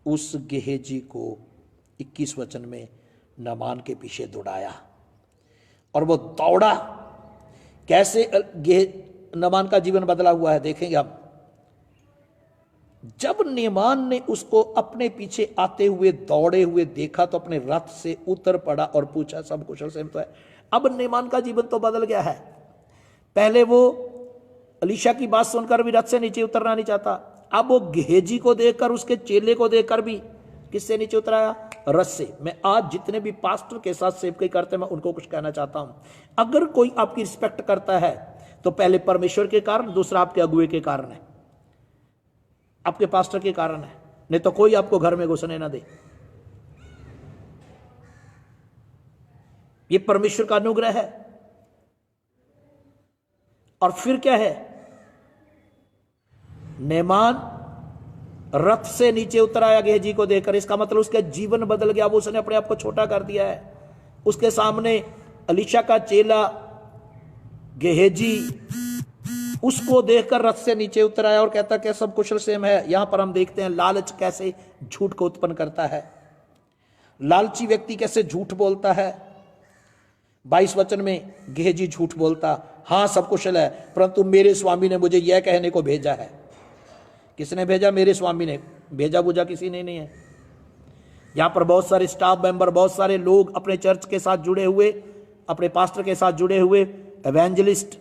उस गेहजी को 21 वचन में नामान के पीछे दौड़ाया, और वो दौड़ा। कैसे नामान का जीवन बदला हुआ है देखेंगे हम। जब नामान ने उसको अपने पीछे आते हुए दौड़े हुए देखा तो अपने रथ से उतर पड़ा और पूछा, सब कुशल से तो है। अब नामान का जीवन तो बदल गया है। पहले वो अलीशा की बात सुनकर भी रथ से नीचे उतरना नहीं चाहता, अब वो गेहजी को देखकर, उसके चेले को देखकर भी किससे नीचे उतराया? रथ से। मैं आज जितने भी पास्टर के साथ सेवकाई करते हैं, मैं उनको कुछ कहना चाहता हूं। अगर कोई आपकी रिस्पेक्ट करता है तो पहले परमेश्वर के कारण, दूसरा आपके अगुए के कारण है, आपके पास्टर के कारण है, नहीं तो कोई आपको घर में घुसने ना दे। ये परमेश्वर का अनुग्रह है। और फिर क्या है? नामान रथ से नीचे उतर आया गेहजी को देखकर। इसका मतलब उसका जीवन बदल गया, वो उसने अपने आप को छोटा कर दिया है। उसके सामने अलीशा का चेला गेहजी उसको देखकर रथ से नीचे उतर आया और कहता कि सब कुशल सेम है। यहां पर हम देखते हैं लालच कैसे झूठ को उत्पन्न करता है, लालची व्यक्ति कैसे झूठ बोलता है। 22 वचन में गेहजी झूठ बोलता, हां सब कुशल है, परंतु मेरे स्वामी ने मुझे यह कहने को भेजा है। किसने भेजा? मेरे स्वामी ने भेजा, बुझा किसी ने नहीं है। यहां पर बहुत सारे स्टाफ मेंबर, बहुत सारे लोग अपने चर्च के साथ जुड़े हुए, अपने पास्टर के साथ जुड़े हुए, एवेंजलिस्ट,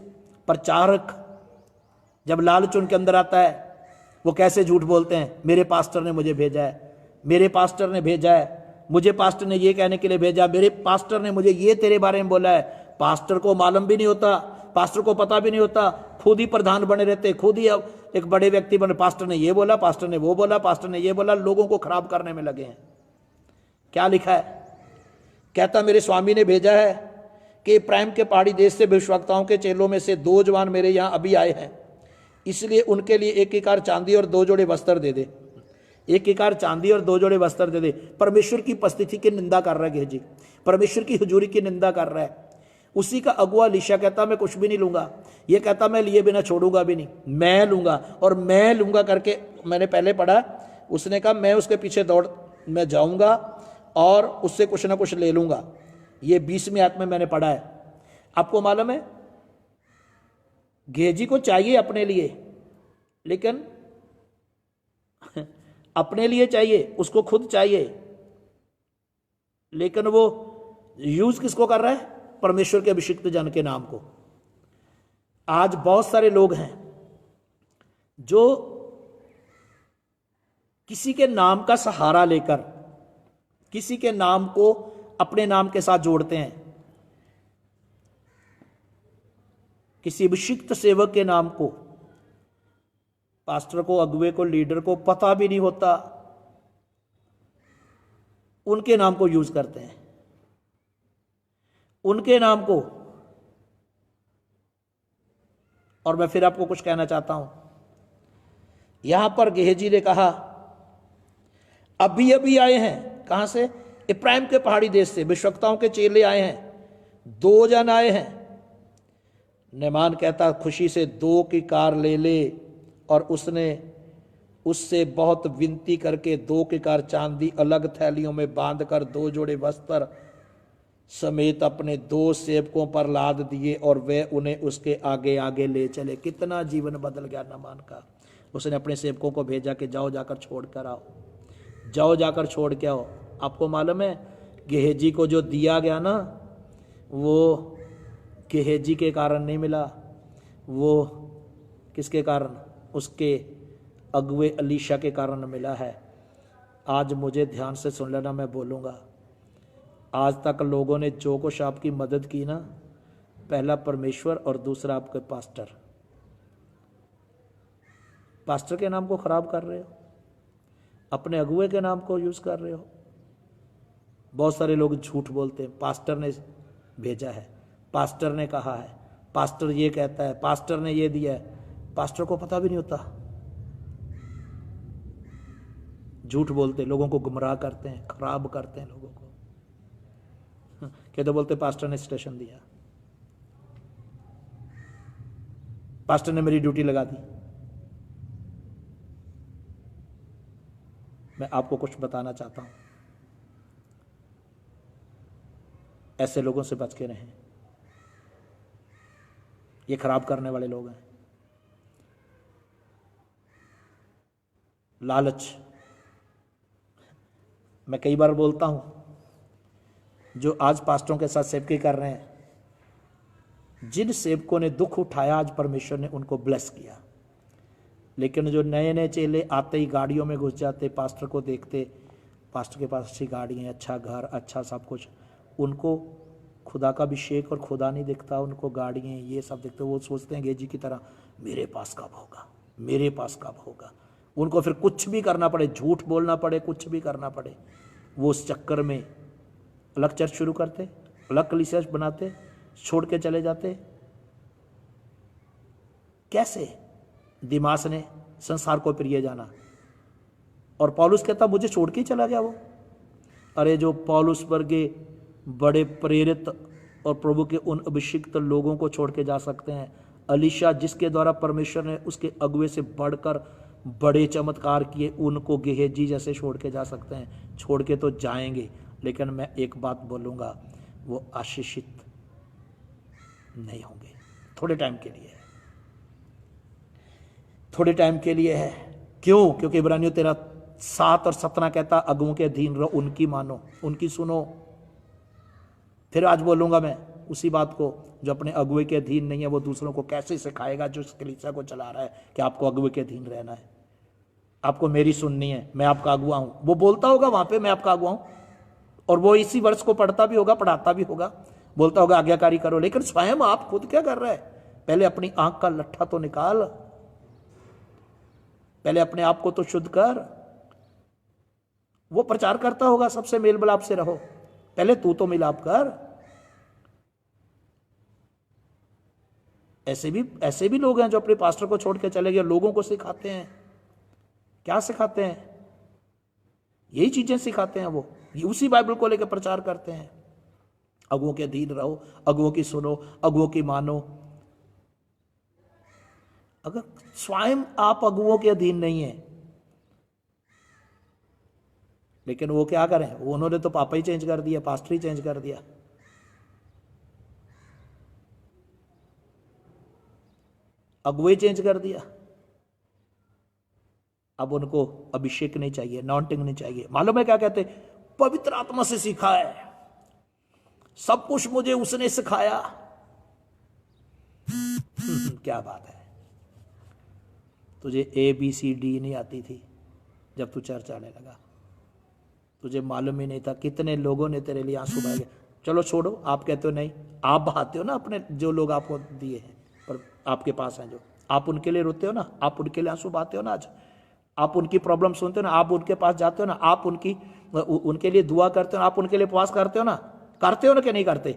प्रचारक, जब लालच उनके अंदर आता है वो कैसे झूठ बोलते हैं? मेरे पास्टर ने मुझे भेजा है, मेरे पास्टर ने भेजा है, मुझे पास्टर ने ये कहने के लिए भेजा, मेरे पास्टर ने मुझे ये तेरे बारे में बोला है। पास्टर को मालूम भी नहीं होता, पास्टर को पता भी नहीं होता, खुद ही प्रधान बने रहते, खुद ही एक बड़े व्यक्ति बने। पास्टर ने ये बोला, पास्टर ने वो बोला, पास्टर ने ये बोला, लोगों को खराब करने में लगे हैं। क्या लिखा है? कहता मेरे स्वामी ने भेजा है कि प्राइम के पहाड़ी देश से भविष्यवक्ताओं के चेलों में से 2 जवान मेरे यहां अभी आए हैं, इसलिए उनके लिए 1 इकार चांदी और 2 जोड़े वस्त्र दे दे। 1 इकार चांदी और 2 जोड़े वस्त्र दे दे। परमेश्वर की उपस्थिति की निंदा कर रहा है गेहजी, परमेश्वर की हुजूरी की निंदा कर रहा है। उसी का अगुआ अलीशा कहता मैं कुछ भी नहीं लूंगा, ये कहता मैं लिए बिना छोड़ूंगा भी नहीं, मैं लूंगा। और मैं लूंगा करके मैंने पहले पढ़ा, उसने कहा मैं उसके पीछे दौड़, मैं जाऊंगा और उससे कुछ ना कुछ ले लूंगा। ये 20वीं आयत में मैंने पढ़ा है। आपको मालूम है गेहजी को चाहिए अपने लिए, लेकिन अपने लिए चाहिए, उसको खुद चाहिए, लेकिन वो यूज किसको कर रहा है? परमेश्वर के अभिषिक्त जन के नाम को। आज बहुत सारे लोग हैं जो किसी के नाम का सहारा लेकर किसी के नाम को अपने नाम के साथ जोड़ते हैं, किसी अभिषिक्त सेवक के नाम को, पास्टर को, अगुवे को, लीडर को पता भी नहीं होता, उनके नाम को यूज करते हैं, उनके नाम को। और मैं फिर आपको कुछ कहना चाहता हूं। यहां पर गेहजी ने कहा अभी अभी आए हैं, कहां से? इफ्राइम के पहाड़ी देश से भविष्यवक्ताओं के चेले आए हैं, 2 जन आए हैं। नामान कहता खुशी से 2 की कार ले ले, और उसने उससे बहुत विनती करके 2 की कार चांदी अलग थैलियों में बांधकर 2 जोड़े वस्त्र समेत अपने 2 सेवकों पर लाद दिए और वे उन्हें उसके आगे आगे ले चले। कितना जीवन बदल गया नामान का। उसने अपने सेवकों को भेजा कि जाओ जाकर छोड़ कर आओ, जाओ जाकर छोड़ के आओ। आपको मालूम है गेहजी को जो दिया गया ना, वो गेहजी के कारण नहीं मिला, वो किसके कारण? उसके अगुए अलीशा के कारण मिला है। आज मुझे ध्यान से सुन लेना, मैं बोलूँगा। आज तक लोगों ने जो कुछ आपकी मदद की ना, पहला परमेश्वर और दूसरा आपके पास्टर। पास्टर के नाम को खराब कर रहे हो, अपने अगुए के नाम को यूज कर रहे हो। बहुत सारे लोग झूठ बोलते हैं, पास्टर ने भेजा है, पास्टर ने कहा है, पास्टर ये कहता है, पास्टर ने ये दिया है। पास्टर को पता भी नहीं होता। झूठ बोलते, लोगों को गुमराह करते हैं, खराब करते हैं लोगों को। कहते बोलते पास्टर ने स्टेशन दिया, पास्टर ने मेरी ड्यूटी लगा दी। मैं आपको कुछ बताना चाहता हूं, ऐसे लोगों से बच के रहें। ये खराब करने वाले लोग हैं। लालच, मैं कई बार बोलता हूं, जो आज पास्टरों के साथ सेवकी कर रहे हैं, जिन सेवकों ने दुख उठाया आज परमेश्वर ने उनको ब्लेस किया। लेकिन जो नए नए चेले आते ही गाड़ियों में घुस जाते, पास्टर को देखते, पास्टर के पास अच्छी गाड़ी है, अच्छा घर, अच्छा सब कुछ, उनको खुदा का अभिषेक और खुदा नहीं दिखता, उनको गाड़ियाँ ये सब दिखते। वो सोचते हैं गेजी की तरह, मेरे पास कब होगा, मेरे पास कब होगा। उनको फिर कुछ भी करना पड़े, झूठ बोलना पड़े, कुछ भी करना पड़े, वो उस चक्कर में अलग चर्च शुरू करते, अलग कलीसिया बनाते, छोड़ के चले जाते। कैसे? दिमास ने संसार को प्रिय जाना, और पौलुस कहता मुझे छोड़ के चला गया वो। अरे जो पौलुस वर्गे बड़े प्रेरित और प्रभु के उन अभिषिक्त लोगों को छोड़ के जा सकते हैं, अलीशा जिसके द्वारा परमेश्वर ने उसके अगुए से बढ़कर बड़े चमत्कार किए, उनको गेहजी जैसे छोड़ के जा सकते हैं। छोड़ के तो जाएंगे, लेकिन मैं एक बात बोलूँगा, वो आशीषित नहीं होंगे। थोड़े टाइम के लिए है, थोड़े टाइम के लिए है। क्यों? क्योंकि इब्रानियों 13:7 और 17 कहता अगुओं के अधीन रहो, उनकी मानो, उनकी सुनो। फिर आज बोलूँगा मैं उसी बात को, जो अपने अगुए के अधीन नहीं है वो दूसरों को कैसे सिखाएगा, जो कलीसिया को चला रहा है कि आपको अगुए के अधीन रहना है, आपको मेरी सुननी है, मैं आपका अगुआ हूँ। वो बोलता होगा वहाँ पे मैं आपका अगुआ हूँ, और वो इसी वर्ष को पढ़ता भी होगा, पढ़ाता भी होगा, बोलता होगा आज्ञाकारी करो, लेकिन स्वयं आप खुद क्या कर रहे हैं? पहले अपनी आंख का लट्ठा तो निकाल, पहले अपने आप को तो शुद्ध कर। वो प्रचार करता होगा सबसे मेल मिलाप से रहो, पहले तू तो मिलाप कर। ऐसे भी लोग हैं जो अपने पास्टर को छोड़ के चले गए, लोगों को सिखाते हैं। क्या सिखाते हैं? यही चीजें सिखाते हैं वो, उसी बाइबल को लेकर प्रचार करते हैं। अगुओं के अधीन रहो, अगुओं की सुनो, अगुओं की मानो। अगर स्वयं आप अगुओं के अधीन नहीं है, लेकिन वो क्या करें, वो उन्होंने तो पापा ही चेंज कर दिया, पास्टर ही चेंज कर दिया। अगुए चेंज कर दिया। अब उनको अभिषेक नहीं चाहिए, नॉन्टिंग नहीं चाहिए। मालूम है क्या कहते? पवित्र आत्मा से सीखा है, सब कुछ मुझे उसने सिखाया। क्या बात है? तुझे ABCD नहीं आती थी जब तू चर्च आने लगा, तुझे मालूम ही नहीं था। कितने लोगों ने तेरे लिए आंसू बहाए। चलो छोड़ो, आप कहते हो नहीं, आप बहाते हो ना अपने, जो लोग आपको दिए हैं पर आपके पास हैं, जो आप उनके लिए रोते हो ना, आप उनके लिए आंसू बहाते हो ना। आज आप उनकी प्रॉब्लम सुनते हो ना, आप उनके पास जाते हो ना, आप उनके लिए दुआ करते हो ना, आप उनके लिए उपवास करते हो ना कि नहीं करते?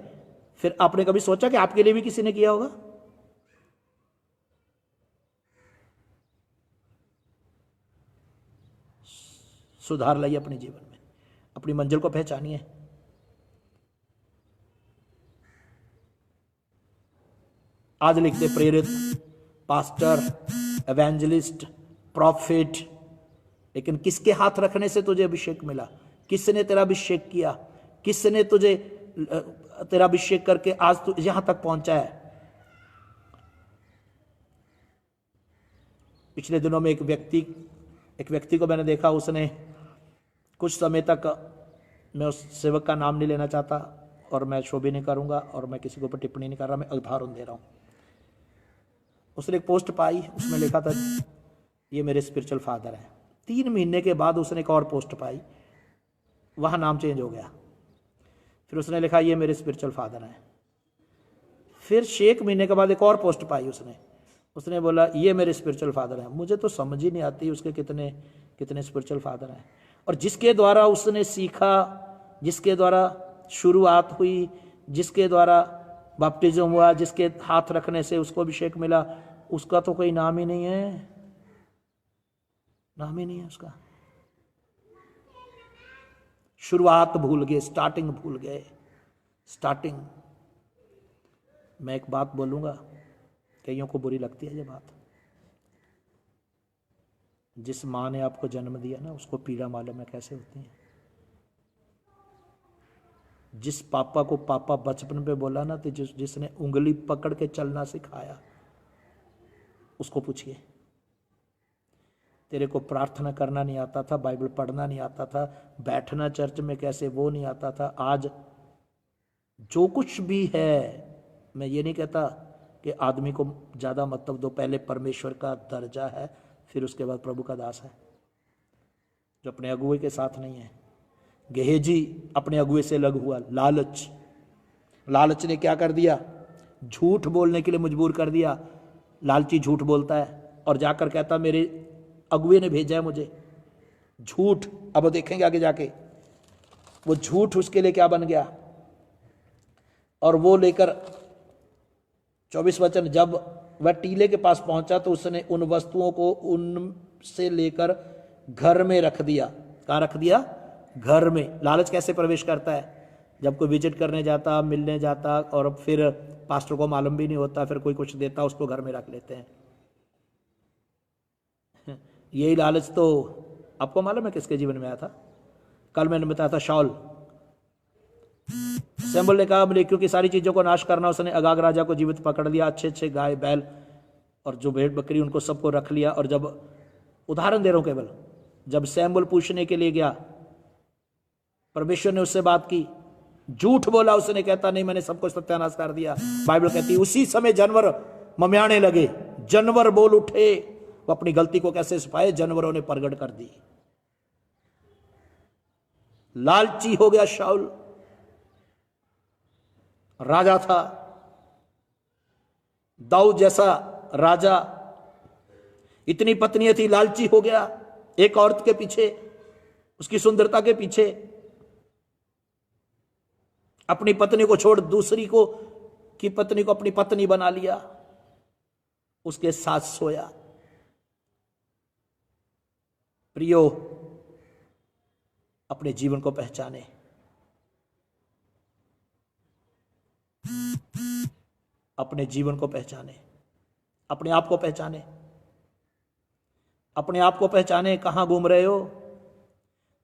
फिर आपने कभी सोचा कि आपके लिए भी किसी ने किया होगा? सुधार लाइए अपने जीवन में, अपनी मंजिल को पहचानिए। आज लिखते प्रेरित, पास्टर, एवेंजलिस्ट, प्रॉफिट, लेकिन किसके हाथ रखने से तुझे अभिषेक मिला? किसने तेरा अभिषेक किया? किसने तुझे तेरा अभिषेक करके आज तू यहां तक पहुंचा है? पिछले दिनों में एक व्यक्ति को मैंने देखा, उसने कुछ समय तक, मैं उस सेवक का नाम नहीं लेना चाहता और मैं शो भी नहीं करूंगा और मैं किसी के ऊपर टिप्पणी नहीं कर रहा, मैं उदाहरण दे रहा हूं। उसने एक पोस्ट पाई, उसमें लिखा था ये मेरे स्पिरिचुअल फादर हैं। 3 महीने के बाद उसने एक और पोस्ट पाई, वहां नाम चेंज हो गया। फिर उसने लिखा ये मेरे स्पिरिचुअल फादर हैं। फिर 6 महीने के बाद एक और पोस्ट पाई उसने बोला ये मेरे स्पिरिचुअल फादर हैं। मुझे तो समझ ही नहीं आती उसके कितने कितने स्पिरिचुअल फादर हैं। और जिसके द्वारा उसने सीखा, जिसके द्वारा शुरुआत हुई, जिसके द्वारा बैप्टिज्म हुआ, जिसके हाथ रखने से उसको अभिषेक मिला, उसका तो कोई नाम ही नहीं है, नाम ही नहीं है उसका। शुरुआत भूल गए, स्टार्टिंग भूल गए, स्टार्टिंग। मैं एक बात बोलूंगा, कईयों को बुरी लगती है ये बात। जिस माँ ने आपको जन्म दिया ना, उसको पीड़ा मालूम है कैसे होती है। जिस पापा को पापा बचपन पे बोला ना, तो जिसने उंगली पकड़ के चलना सिखाया, उसको पूछिए। तेरे को प्रार्थना करना नहीं आता था, बाइबल पढ़ना नहीं आता था, बैठना चर्च में कैसे वो नहीं आता था। आज जो कुछ भी है, मैं ये नहीं कहता कि आदमी को ज़्यादा महत्व दो, पहले परमेश्वर का दर्जा है, फिर उसके बाद प्रभु का दास है, जो अपने अगुए के साथ नहीं है। गेहजी अपने अगुए से लग हुआ, लालच, लालच ने क्या कर दिया, झूठ बोलने के लिए मजबूर कर दिया। लालची झूठ बोलता है और जाकर कहता मेरे अगुए ने भेजा है मुझे, झूठ। अब देखेंगे आगे जाके वो झूठ उसके लिए क्या बन गया। और वो लेकर 24 वचन, जब वह टीले के पास पहुंचा तो उसने उन वस्तुओं को उनसे लेकर घर में रख दिया। कहाँ रख दिया? घर में। लालच कैसे प्रवेश करता है? जब कोई विजिट करने जाता, मिलने जाता, और फिर पास्टर को मालूम भी नहीं होता, फिर कोई कुछ देता, उसको घर में रख लेते हैं। यही लालच तो आपको मालूम है किसके जीवन में आया था? कल मैंने बताया था, शाऊल। सैमुअल ने कहा अमलेकियों की सारी चीजों को नाश करना। उसने अगाग राजा को जीवित पकड़ लिया, अच्छे अच्छे गाय बैल और जो भेड़ बकरी उनको सबको रख लिया। और जब, उदाहरण दे रहा हूं केवल, जब सैमुअल पूछने के लिए गया, परमेश्वर ने उससे बात की, झूठ बोला उसने, कहता नहीं मैंने सबको सत्यानाश कर दिया। बाइबल कहती उसी समय जानवर मम्याने लगे, जानवर बोल उठे। वो अपनी गलती को कैसे छुपाए? जानवरों ने प्रगट कर दी। लालची हो गया शाऊल। राजा था, दाऊद जैसा राजा, इतनी पत्नियां थी, लालची हो गया एक औरत के पीछे, उसकी सुंदरता के पीछे। अपनी पत्नी को छोड़ दूसरी को की पत्नी को अपनी पत्नी बना लिया, उसके साथ सोया। प्रियो, अपने जीवन को पहचाने, अपने जीवन को पहचाने, अपने आप को पहचाने, अपने आप को पहचाने। कहां घूम रहे हो?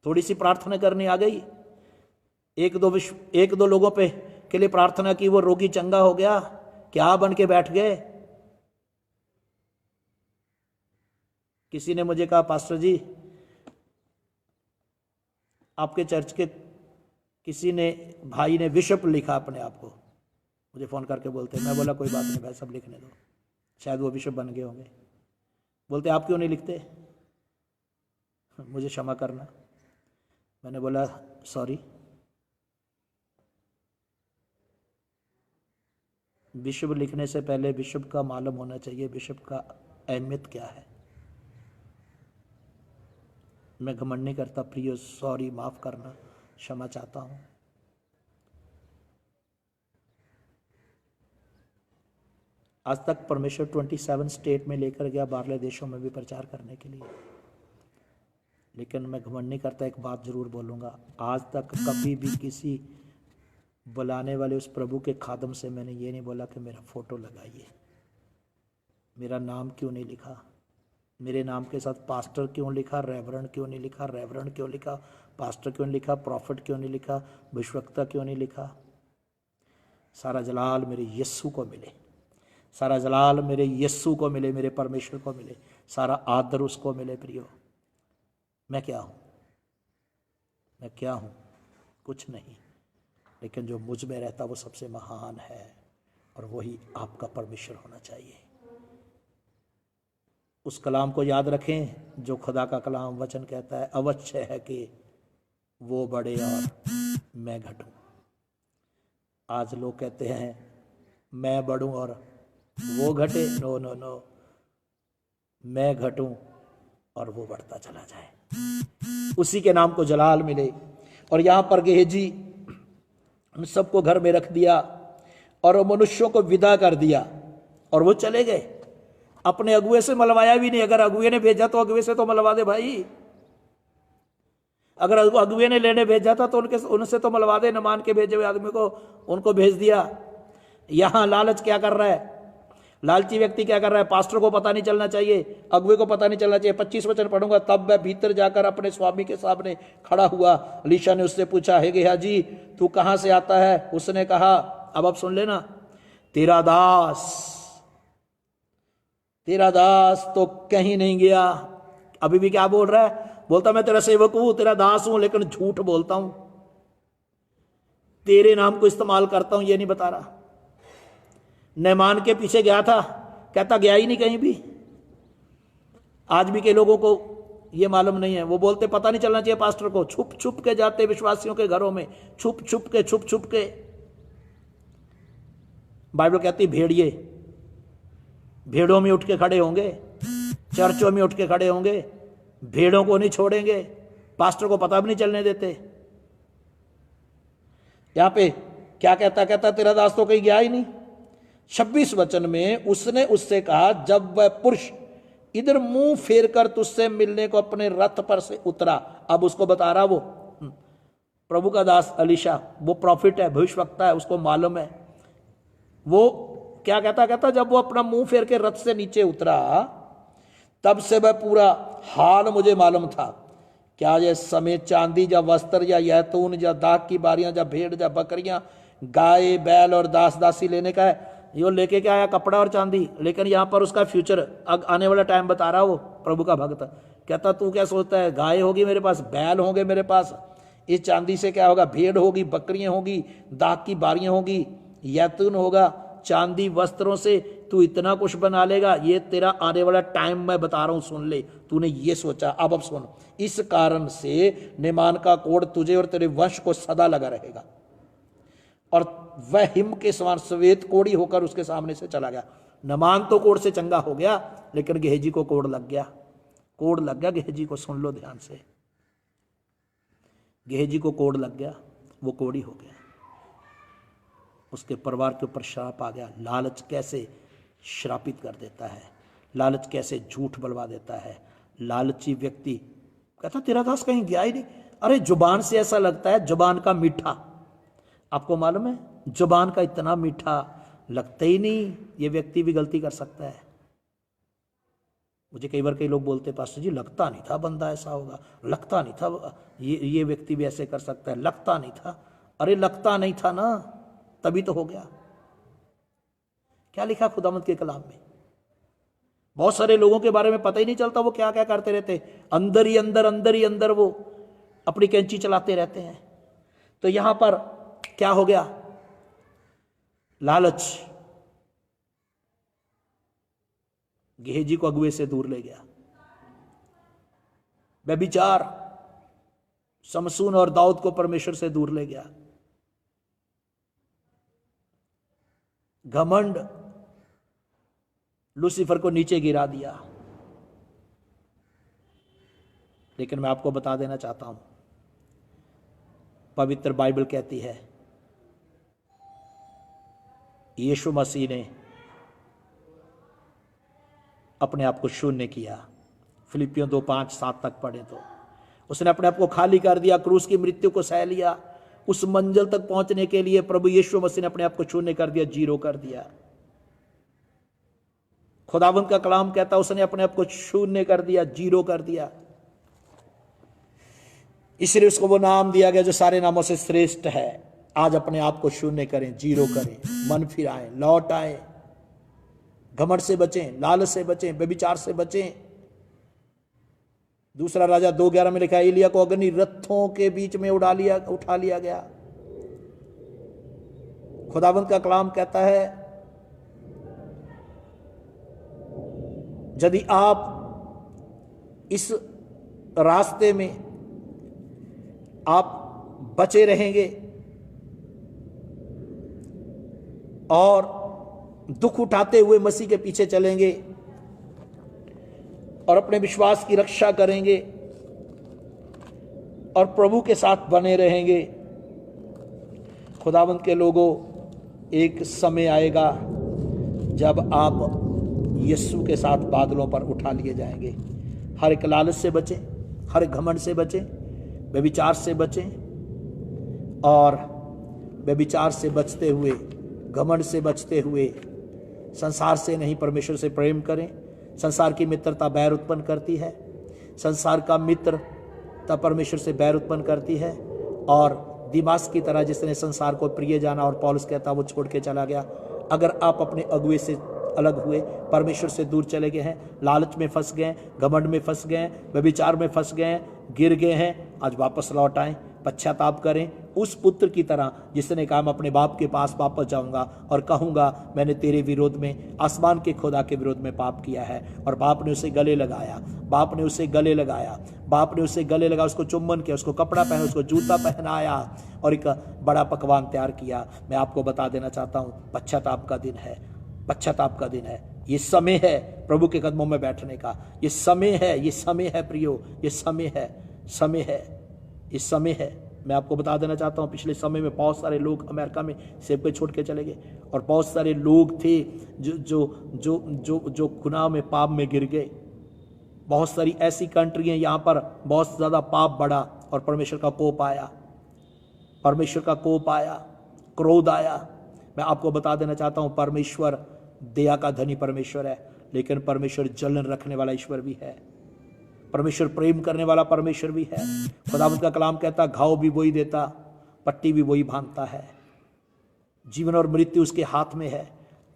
थोड़ी सी प्रार्थना करनी आ गई, एक दो लोगों पे के लिए प्रार्थना की, वो रोगी चंगा हो गया, क्या बन के बैठ गए? किसी ने मुझे कहा पास्टर जी, आपके चर्च के किसी ने, भाई ने बिशप लिखा अपने आप को, मुझे फोन करके बोलते। मैं बोला कोई बात नहीं भाई, सब लिखने दो, शायद वो बिशप बन गए होंगे। बोलते आप क्यों नहीं लिखते? मुझे क्षमा करना। मैंने बोला सॉरी। बिशप लिखने से पहले बिशप का मालूम होना चाहिए बिशप का अहमियत क्या है। मैं घमंड नहीं करता प्रिय, सॉरी, माफ करना, क्षमा चाहता हूं। आज तक परमेश्वर 27 स्टेट में लेकर गया, बाहरले देशों में भी प्रचार करने के लिए, लेकिन मैं घमंड नहीं करता। एक बात जरूर बोलूंगा, आज तक कभी भी किसी बुलाने वाले उस प्रभु के खादम से मैंने ये नहीं बोला कि मेरा फोटो लगाइए, मेरा नाम क्यों नहीं लिखा, मेरे नाम के साथ पास्टर क्यों लिखा, रेवरेंड क्यों नहीं लिखा, रेवरेंड क्यों लिखा, पास्टर क्यों नहीं लिखा, प्रॉफिट क्यों नहीं लिखा, भविष्यवक्ता क्यों नहीं लिखा। सारा जलाल मेरे यस्सु को मिले, सारा जलाल मेरे यस्सु को मिले, मेरे परमेश्वर को मिले, सारा आदर उसको मिले। प्रियो, मैं क्या हूं? मैं क्या हूं? कुछ नहीं, लेकिन जो मुझ में रहता वो सबसे महान है, और वही आपका परमेश्वर होना चाहिए। उस कलाम को याद रखें जो खुदा का कलाम वचन कहता है, अवश्य है कि वो बढ़े और मैं घटूं। आज लोग कहते हैं मैं बढ़ूं और वो घटे। नो नो नो, मैं घटूं और वो बढ़ता चला जाए, उसी के नाम को जलाल मिले। और यहां पर गेहजी उन सबको घर में रख दिया और मनुष्यों को विदा कर दिया और वो चले गए। अपने अगुए से मलवाया भी नहीं। अगर अगुए ने भेजा तो अगुए से तो मलवा दे भाई। अगर अगुए ने लेने भेजा था तो उनसे तो मलवा दे। न मान के भेजे हुए आदमी को उनको भेज दिया। यहां लालच क्या कर रहा है? लालची व्यक्ति क्या कर रहा है? पास्टर को पता नहीं चलना चाहिए, अगुए को पता नहीं चलना चाहिए। 25 वचन पढ़ूंगा। तब वह भीतर जाकर अपने स्वामी के सामने खड़ा हुआ। अलीशा ने उससे पूछा, हे गेहाजी, तू कहां से आता है? उसने कहा, अब आप सुन लेना, तेरा दास तो कहीं नहीं गया। अभी भी क्या बोल रहा है? बोलता मैं तेरा सेवक हूं, तेरा दास हूं, लेकिन झूठ बोलता हूं, तेरे नाम को इस्तेमाल करता हूं, ये नहीं बता रहा। नैमान के पीछे गया था, कहता गया ही नहीं कहीं भी। आज भी के लोगों को ये मालूम नहीं है। वो बोलते पता नहीं चलना चाहिए पास्टर को। छुप छुप के जाते विश्वासियों के घरों में, छुप छुप के। बाइबल कहती भेड़िए भेड़ों में उठ के खड़े होंगे, चर्चों में उठ के खड़े होंगे, भेड़ों को नहीं छोड़ेंगे, पास्टर को पता भी नहीं चलने देते। यहां पे क्या कहता तेरा दास तो कहीं गया ही नहीं। 26 वचन में उसने उससे कहा, जब वह पुरुष इधर मुंह फेर कर तुझसे मिलने को अपने रथ पर से उतरा। अब उसको बता रहा वो प्रभु का दास अलीशा, वो प्रॉफिट है, भविष्यवक्ता है, उसको मालूम है। वो क्या कहता जब वो अपना मुंह फेर के रथ से नीचे उतरा, तब से वह पूरा हाल मुझे मालूम था। क्या ये समय चांदी या वस्त्र या यैतून या दाख की बारियां या भेड़ या बकरियां, गाय बैल और दास दासी लेने का है? यो लेके क्या आया? कपड़ा और चांदी। लेकिन यहां पर उसका फ्यूचर, आने वाला टाइम बता रहा वो प्रभु का भक्त। कहता तू क्या सोचता है? गाय होगी मेरे पास, बैल होंगे मेरे पास, इस चांदी से क्या होगा? भेड़ होगी, बकरियां होगी, दाख की बारियां होगी, यैतून होगा, चांदी वस्त्रों से तू इतना कुछ बना लेगा। ये तेरा आने वाला टाइम मैं बता रहा हूं, सुन ले। तूने ये सोचा, अब सुन। इस कारण से नैमान का कोढ़ तुझे और तेरे वंश को सदा लगा रहेगा। और वह हिम के समान श्वेत कोढ़ी होकर उसके सामने से चला गया। नमान तो कोढ़ से चंगा हो गया, लेकिन गेहजी को कोढ़ लग गया। कोढ़ लग गया गेहजी को, सुन लो ध्यान से। गेहजी को कोढ़ लग गया, वो कोढ़ी हो गया, उसके परिवार के ऊपर श्राप आ गया। लालच कैसे श्रापित कर देता है, लालच कैसे झूठ बलवा देता है। लालची व्यक्ति कहता तेरा दास कहीं गया ही नहीं। अरे जुबान से ऐसा लगता है, जुबान का मीठा, आपको मालूम है, जुबान का इतना मीठा लगता ही नहीं। ये व्यक्ति भी गलती कर सकता है। मुझे कई बार कई लोग बोलते पास्टर जी लगता नहीं था बंदा ऐसा होगा, लगता नहीं था ये व्यक्ति भी ऐसे कर सकता है, लगता नहीं था। अरे लगता नहीं था ना, तभी तो हो गया। क्या लिखा खुदावंद के कलाम में? बहुत सारे लोगों के बारे में पता ही नहीं चलता वो क्या क्या करते रहते, अंदर ही अंदर वो अपनी कैंची चलाते रहते हैं। तो यहां पर क्या हो गया? लालच गेहजी को अगुए से दूर ले गया। व्यभिचार समसून और दाऊद को परमेश्वर से दूर ले गया। घमंड लूसीफर को नीचे गिरा दिया। लेकिन मैं आपको बता देना चाहता हूं, पवित्र बाइबल कहती है यीशु मसीह ने अपने आप को शून्य किया। फिलिपियों 2:5-7 तक पढ़े तो उसने अपने आप को खाली कर दिया, क्रूस की मृत्यु को सह लिया। उस मंजिल तक पहुंचने के लिए प्रभु यीशु मसीह ने अपने आप को शून्य कर दिया, जीरो कर दिया। खुदावंद का कलाम कहता उसने अपने आप को शून्य कर दिया, जीरो कर दिया। इसलिए उसको वो नाम दिया गया जो सारे नामों से श्रेष्ठ है। आज अपने आप को शून्य करें, जीरो करें, मन फिराएं, लौट आए, घमंड से बचें, लालच से बचें, व्यभिचार से बचें। दूसरा राजा 2:11 में लिखा है एलिया को अग्नि रथों के बीच में उठा लिया गया। खुदावंद का कलाम कहता है यदि आप इस रास्ते में आप बचे रहेंगे और दुख उठाते हुए मसीह के पीछे चलेंगे और अपने विश्वास की रक्षा करेंगे और प्रभु के साथ बने रहेंगे। खुदावंद के लोगों, एक समय आएगा जब आप यीशु के साथ बादलों पर उठा लिए जाएंगे। हर एक लालच से बचें, हर एक घमंड से बचें, व्यभिचार से बचें, और व्यभिचार से बचते हुए, घमंड से बचते हुए संसार से नहीं, परमेश्वर से प्रेम करें। संसार की मित्रता बैर उत्पन्न करती है, संसार का मित्रता परमेश्वर से बैर उत्पन्न करती है। और दिमास की तरह जिसने संसार को प्रिय जाना, और पौलुस कहता वो छोड़ के चला गया। अगर आप अपने अगुए से अलग हुए, परमेश्वर से दूर चले गए हैं, लालच में फंस गए, घमंड में फंस गए, व्यभिचार में फंस गए, गिर गए हैं, आज वापस लौट आएं, पश्चाताप करें उस पुत्र की तरह जिसने कहा मैं अपने बाप के पास वापस जाऊंगा और कहूंगा मैंने तेरे विरोध में, आसमान के खुदा के विरोध में पाप किया है। और बाप ने उसे गले लगाया, बाप ने उसे गले लगाया, बाप ने उसे गले लगा, उसको चुम्बन किया, उसको कपड़ा पहना, उसको जूता पहनाया और एक बड़ा पकवान तैयार किया। मैं आपको बता देना चाहता हूँ, पश्चाताप का दिन है, पश्चाताप का दिन है। ये समय है प्रभु के कदमों में बैठने का, ये समय है, ये समय है प्रियो, ये समय है, समय है, ये समय है। मैं आपको बता देना चाहता हूँ, पिछले समय में बहुत सारे लोग अमेरिका में सेवकाई छोड़ के चले गए, और बहुत सारे लोग थे जो जो जो जो जो गुनाह में, पाप में गिर गए। बहुत सारी ऐसी कंट्री हैं यहाँ पर बहुत ज़्यादा पाप बढ़ा और परमेश्वर का कोप आया, परमेश्वर का कोप आया, क्रोध आया। मैं आपको बता देना चाहता हूँ, परमेश्वर दया का धनी परमेश्वर है, लेकिन परमेश्वर जलन रखने वाला ईश्वर भी है, परमेश्वर प्रेम करने वाला परमेश्वर भी है। खुदावंद का कलाम कहता घाव भी वही देता, पट्टी भी वही बांधता है। जीवन और मृत्यु उसके हाथ में है।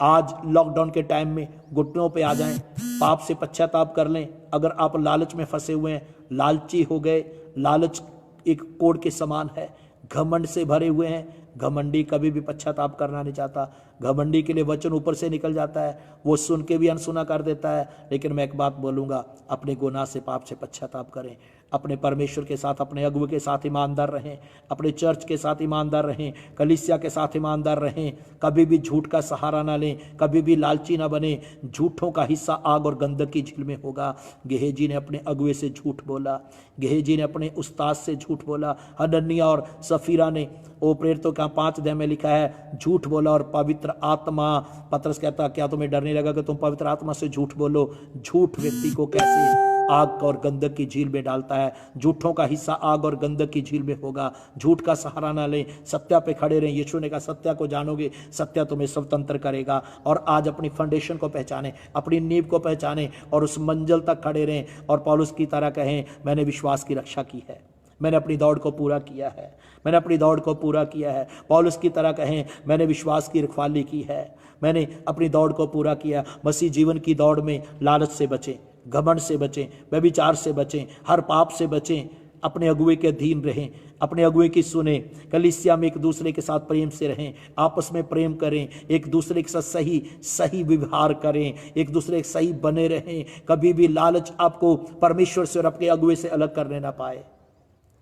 आज लॉकडाउन के टाइम में घुटनों पे आ जाएं, पाप से पश्चाताप कर लें। अगर आप लालच में फंसे हुए हैं, लालची हो गए, लालच एक कोड़ के समान है, घमंड से भरे हुए हैं, घमंडी कभी भी पश्चाताप करना नहीं चाहता। घमंडी के लिए वचन ऊपर से निकल जाता है, वो सुन के भी अनसुना कर देता है। लेकिन मैं एक बात बोलूँगा, अपने गुनाह से, पाप से पश्चाताप करें, अपने परमेश्वर के साथ, अपने अगुवे के साथ ईमानदार रहें, अपने चर्च के साथ ईमानदार रहें, कलीसिया के साथ ईमानदार रहें। कभी भी झूठ का सहारा ना लें, कभी भी लालची ना बने। झूठों का हिस्सा आग और गंधक की झील में होगा। गेहजी ने अपने अगुवे से झूठ बोला, गेहजी ने अपने उस्ताद से झूठ बोला। हनन्याह और सफीरा ने, वो प्रेरितों का 5 अध्याय में लिखा है, झूठ बोला और पवित्र आत्मा, पतरस कहता क्या तुम्हें डर नहीं लगा कि तुम पवित्र आत्मा से झूठ बोलो। झूठ व्यक्ति को कैसे आग और गंधक की झील में डालता है। झूठों का हिस्सा आग और गंधक की झील में होगा। झूठ का सहारा ना लें, सत्य पे खड़े रहें। यीशु ने कहा सत्य को जानोगे, सत्य तुम्हें स्वतंत्र करेगा। और आज अपनी फाउंडेशन को पहचानें, अपनी नींव को पहचानें और उस मंजिल तक खड़े रहें। और पौलुस की तरह कहें मैंने विश्वास की रक्षा की है, मैंने अपनी दौड़ को पूरा किया है, मैंने अपनी दौड़ को पूरा किया है। पौलुस की तरह कहें मैंने विश्वास की रखवाली की है, मैंने अपनी दौड़ को पूरा किया। मसीह जीवन की दौड़ में लालच से बचें, घमंड से बचें, व्यभिचार से बचें, हर पाप से बचें। अपने अगुवे के अधीन रहें, अपने अगुवे की सुने। कलीसिया में एक दूसरे के साथ प्रेम से रहें, आपस में प्रेम करें, एक दूसरे के साथ सही व्यवहार करें, एक दूसरे के सही बने रहें। कभी भी लालच आपको परमेश्वर से और अपने अगुवे से अलग करने ना पाए।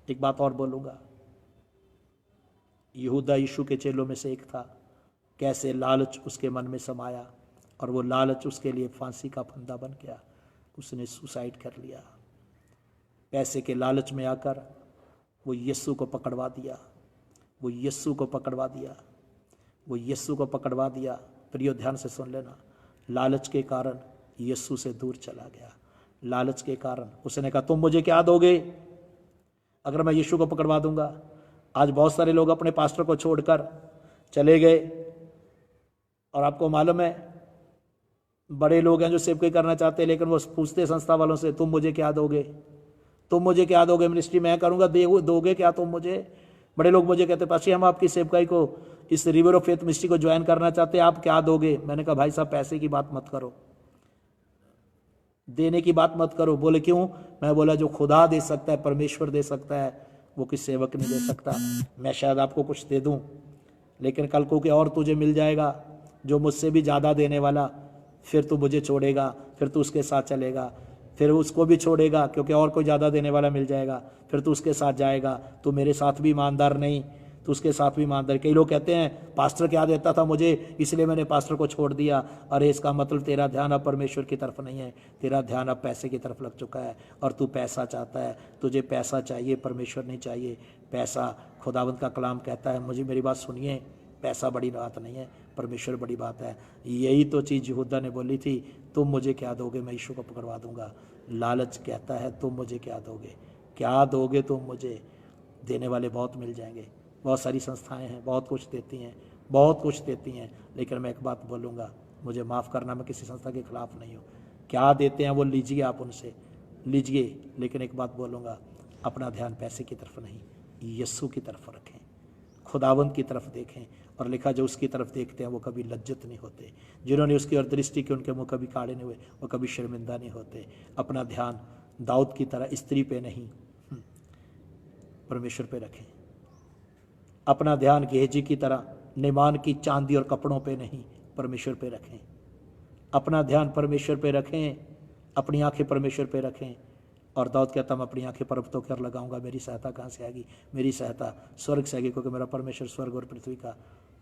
एक बात और बोलूंगा, यहूदा यीशु के चेलों में से एक था। कैसे लालच उसके मन में समाया और वो लालच उसके लिए फांसी का फंदा बन गया। उसने सुसाइड कर लिया। पैसे के लालच में आकर वो यीशु को पकड़वा दिया, वो यीशु को पकड़वा दिया, वो यीशु को पकड़वा दिया। प्रियो ध्यान से सुन लेना, लालच के कारण यीशु से दूर चला गया। लालच के कारण उसने कहा तुम मुझे क्या दोगे अगर मैं यीशु को पकड़वा दूंगा। आज बहुत सारे लोग अपने पास्टर को छोड़कर चले गए, और आपको मालूम है बड़े लोग हैं जो सेवकाई करना चाहते हैं, लेकिन वो पूछते संस्था वालों से तुम मुझे क्या दोगे, तुम मुझे क्या दोगे, मिनिस्ट्री मैं करूंगा, दोगे क्या तुम मुझे। बड़े लोग मुझे कहते पाशी हम आपकी सेवकाई को, इस रिवर ऑफ फेथ मिनिस्ट्री को ज्वाइन करना चाहते हैं, आप क्या दोगे। मैंने कहा भाई साहब पैसे की बात मत करो, देने की बात मत करो। बोले क्यों। मैं बोला जो खुदा दे सकता है, परमेश्वर दे सकता है, वो किस सेवक नहीं दे सकता। मैं शायद आपको कुछ दे दूं, लेकिन कल को के और तुझे मिल जाएगा जो मुझसे भी ज़्यादा देने वाला, फिर तू मुझे छोड़ेगा, फिर तू उसके साथ चलेगा, फिर उसको भी छोड़ेगा क्योंकि और कोई ज़्यादा देने वाला मिल जाएगा, फिर तू उसके साथ जाएगा। तू मेरे साथ भी ईमानदार नहीं, तो उसके साथ भी ईमानदारी। कई लोग कहते हैं पास्टर क्या देता था मुझे इसलिए मैंने पास्टर को छोड़ दिया। अरे इसका मतलब तेरा ध्यान अब परमेश्वर की तरफ नहीं है, तेरा ध्यान अब पैसे की तरफ लग चुका है और तू पैसा चाहता है। तुझे पैसा चाहिए, परमेश्वर नहीं चाहिए। पैसा, खुदावंद का कलाम कहता है, मुझे मेरी बात सुनिए, पैसा बड़ी बात नहीं है, परमेश्वर बड़ी बात है। यही तो चीज़ यहूदा ने बोली थी, तुम मुझे क्या दोगे, मैं यीशु को पकड़वा दूंगा। लालच कहता है तुम मुझे क्या दोगे, क्या दोगे तुम मुझे। देने वाले बहुत मिल जाएंगे, बहुत सारी संस्थाएं हैं, बहुत कुछ देती हैं, बहुत कुछ देती हैं। लेकिन मैं एक बात बोलूँगा, मुझे माफ़ करना, मैं किसी संस्था के खिलाफ नहीं हूँ। क्या देते हैं वो लीजिए, आप उनसे लीजिए। लेकिन एक बात बोलूँगा, अपना ध्यान पैसे की तरफ नहीं, यीशु की तरफ रखें, खुदावंद की तरफ देखें। और लिखा जो उसकी तरफ देखते हैं वो कभी लज्जित नहीं होते। जिन्होंने उसकी ओर दृष्टि की उनके मुंह कभी काले नहीं हुए, वो कभी शर्मिंदा नहीं होते। अपना ध्यान दाऊद की तरह स्त्री पे नहीं, परमेश्वर पे रखें। अपना ध्यान गेहजी की तरह निमान की चांदी और कपड़ों पे नहीं, परमेश्वर पे रखें। अपना ध्यान परमेश्वर पे रखें, अपनी आंखें परमेश्वर पे रखें। और दाऊद कहता मैं अपनी आंखें पर्वतों की ओर लगाऊंगा, मेरी सहायता कहाँ से आएगी, मेरी सहायता स्वर्ग से आएगी, क्योंकि मेरा परमेश्वर स्वर्ग और पृथ्वी का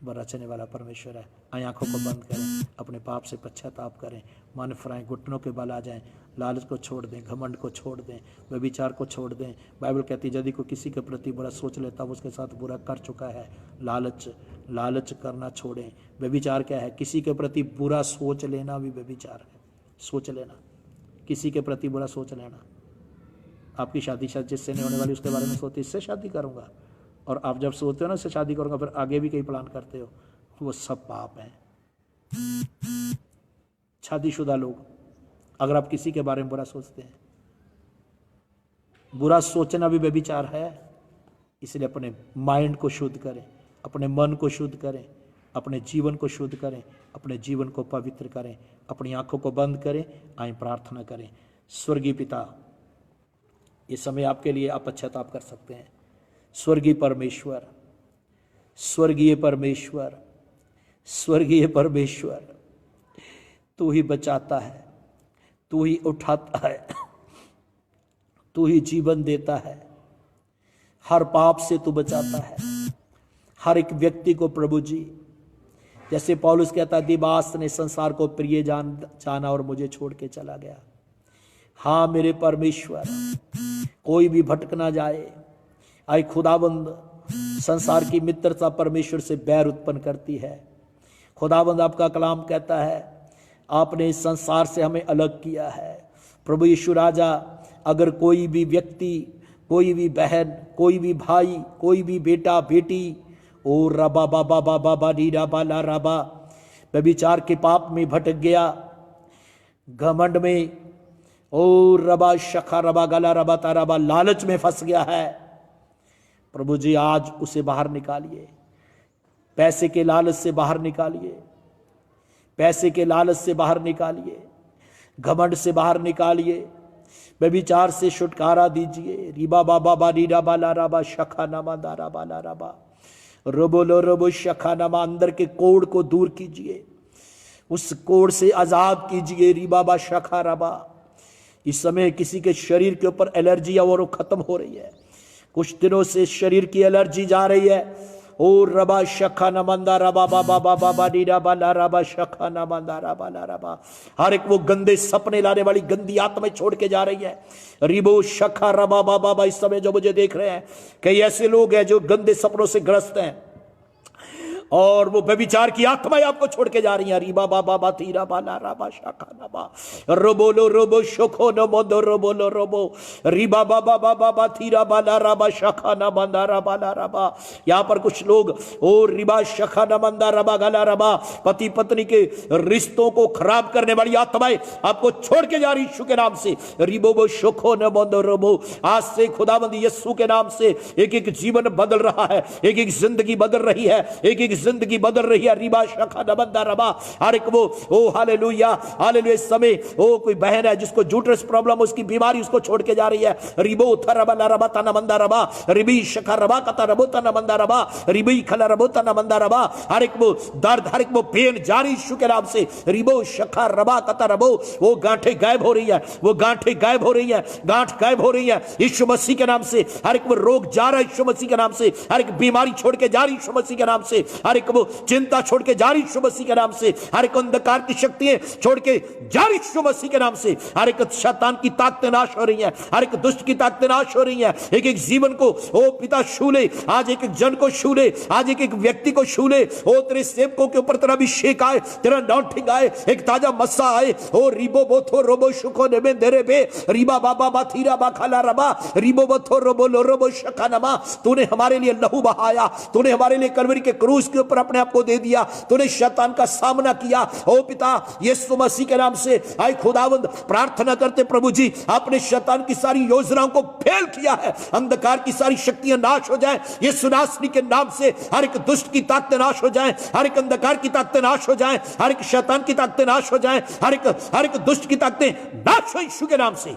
रचने वाला परमेश्वर है। आंखों को बंद करें, अपने पाप से पश्चाताप करें, मन फराएं, घुटनों के बल आ जाएं, लालच को छोड़ दें, घमंड को छोड़ दें, व्यभिचार को छोड़ दें। बाइबल कहती है यदि कोई किसी के प्रति बुरा सोच लेता वो उसके साथ बुरा कर चुका है। लालच करना छोड़ें। व्यभिचार क्या है, किसी के प्रति बुरा सोच लेना भी व्यभिचार है। सोच लेना, किसी के प्रति बुरा सोच लेना। आपकी शादी शायद जिससे नहीं होने वाली उसके बारे में सोचते इससे शादी करूंगा, और आप जब सोचते हो ना इससे शादी करूंगा, फिर आगे भी कई प्लान करते हो, वो सब पाप है। शादीशुदा लोग, अगर आप किसी के बारे में बुरा सोचते हैं, बुरा सोचना भी व्यभिचार है। इसलिए अपने माइंड को शुद्ध करें, अपने मन को शुद्ध करें, अपने जीवन को शुद्ध करें, अपने जीवन को पवित्र करें, अपनी आंखों को बंद करें, आए प्रार्थना करें। स्वर्गीय पिता, ये समय आपके लिए आप पश्चाताप कर सकते हैं। स्वर्गीय परमेश्वर, स्वर्गीय परमेश्वर, स्वर्गीय परमेश्वर, तू ही बचाता है, तू ही उठाता है, तू ही जीवन देता है। हर पाप से तू बचाता है हर एक व्यक्ति को। प्रभु जी, जैसे पौलुस कहता है दिमास ने संसार को प्रिय जाना और मुझे छोड़ के चला गया। हाँ मेरे परमेश्वर, कोई भी भटक ना जाए। आए खुदाबंद, संसार की मित्रता परमेश्वर से बैर उत्पन्न करती है। खुदाबंद आपका कलाम कहता है आपने इस संसार से हमें अलग किया है। प्रभु यीशु राजा, अगर कोई भी व्यक्ति, कोई भी बहन, कोई भी भाई, कोई भी बेटा बेटी, ओ रबा बाबा बाबा बाडी रबा ला रबा, व्यभिचार के पाप में भटक गया, घमंड में, ओ रबा शखा रबा गला रबा तारबा, लालच में फंस गया है, प्रभु जी आज उसे बाहर निकालिए। पैसे के लालच से बाहर निकालिए, पैसे के लालच से बाहर निकालिए, घमंड से बाहर निकालिए, व्यभिचार से छुटकारा दीजिए। रिबा बाबा बाडी रबा ला रबा शखा नमा दारा बाला रबा रोबोलो रोबो शखा नमा, अंदर के कोड़ को दूर कीजिए, उस कोड़ से आजाद कीजिए। रिबा बा शखा रबा, इस समय किसी के शरीर के ऊपर एलर्जी है और वो खत्म हो रही है। कुछ दिनों से शरीर की एलर्जी जा रही है। ओ रबा शखा नमंदा रबा बाबा बाबा बाडी रबा ला रबा शखा नमंदा रबा ला रबा, हर एक वो गंदे सपने लाने वाली गंदी आत्मा छोड़ के जा रही है। रिबो शखा रबा बाबा, इस समय जो मुझे देख रहे हैं, कई ऐसे लोग हैं जो गंदे सपनों से ग्रस्त हैं और वो व्यभिचार की आत्माएं आपको छोड़ के जा रही हैं। रिबा बाबा बा तीरा बाला रबा शाखा नबा रोबोलो रोबो शोखो नमो दो रोबोलो रोबो रिबा बाबा बाबा बा तीरा बाला रबा शाखा नमंदा रबा ला रबा। यहाँ पर कुछ लोग ओ रिबा शाखा नमंदा रबा गला रबा, पति पत्नी के रिश्तों को खराब करने वाली आत्माएं आपको छोड़ के जा रही यीशु के नाम से। रिबो शोखो नमो दो रोबो, आज से खुदाबंद यीशु के नाम से एक एक जीवन बदल रहा है, एक एक जिंदगी बदल रही है, एक एक की जिंदगी बदल रही है। रिबा शखा नबंदा रबा, हर एक वो ओ हालेलुया हालेलुया। इस समय ओ कोई बहन है जिसको जूटरस प्रॉब्लम, उसकी बीमारी उसको छोड़ के जा रही है। रिबो थरबा रबा तना मंदा रबा, रिबी शखा रबा कता रबो तना मंदा रबा, रिबी खला रबो तना मंदा रबा, हर एक वो दर्द, हर एक वो पेन जारी यीशु के नाम से। रिबो शखा रबा कता रबो, वो गांठें गायब हो रही है, वो गांठें गायब हो रही है, गांठ गायब हो रही है यीशु मसीह के नाम से। हर एक वो रोग जा रहा है यीशु मसीह के नाम से, हर एक बीमारी छोड़ के जा रही यीशु मसीह के नाम से, हर एक वो चिंता छोड़ के जा रही यीशु मसीह के नाम से, हर एक अंधकार की शक्तियां छोड़ के जा रही यीशु मसीह के नाम से। हर एक शैतान की ताकतें नाश हो रही हैं, हर एक दुष्ट की ताकतें नाश हो रही हैं। एक एक जीवन को ओ पिता छू ले, आज एक एक जन को छू ले, आज एक एक व्यक्ति को छू ले। ओ तेरे सेवकों के ऊपर तेरा अभिषेक आए, तेरा अनॉइंटिंग आए, एक ताजा मस्सा आए। ओ रिबो बोथो रोबो शुको नेबे देरे बे, रिबा बाबा बाथीरा बाखाला रबा, रिबो बोथो रोबो लोरोबो शकानमा। तूने हमारे लिए लहू बहाया, तूने हमारे लिए कलवरी के क्रूस के ऊपर अपने आप को दे दिया, तूने शैतान का सामना किया। ओ पिता यीशु मसीह के नाम से आए खुदावंद प्रार्थना करते प्रभु जी, आपने शैतान की सारी योजनाओं को फेल किया है। अंधकार की सारी शक्तियां नाश हो जाएं यीशु नासरी के नाम से। हर एक दुष्ट की ताकतें नाश हो जाएं, हर एक अंधकार की ताकतें नाश हो जाएं, हर एक शैतान की ताकतें नाश हो जाएं, हर एक दुष्ट की ताकतें नाश हो यीशु के नाम से।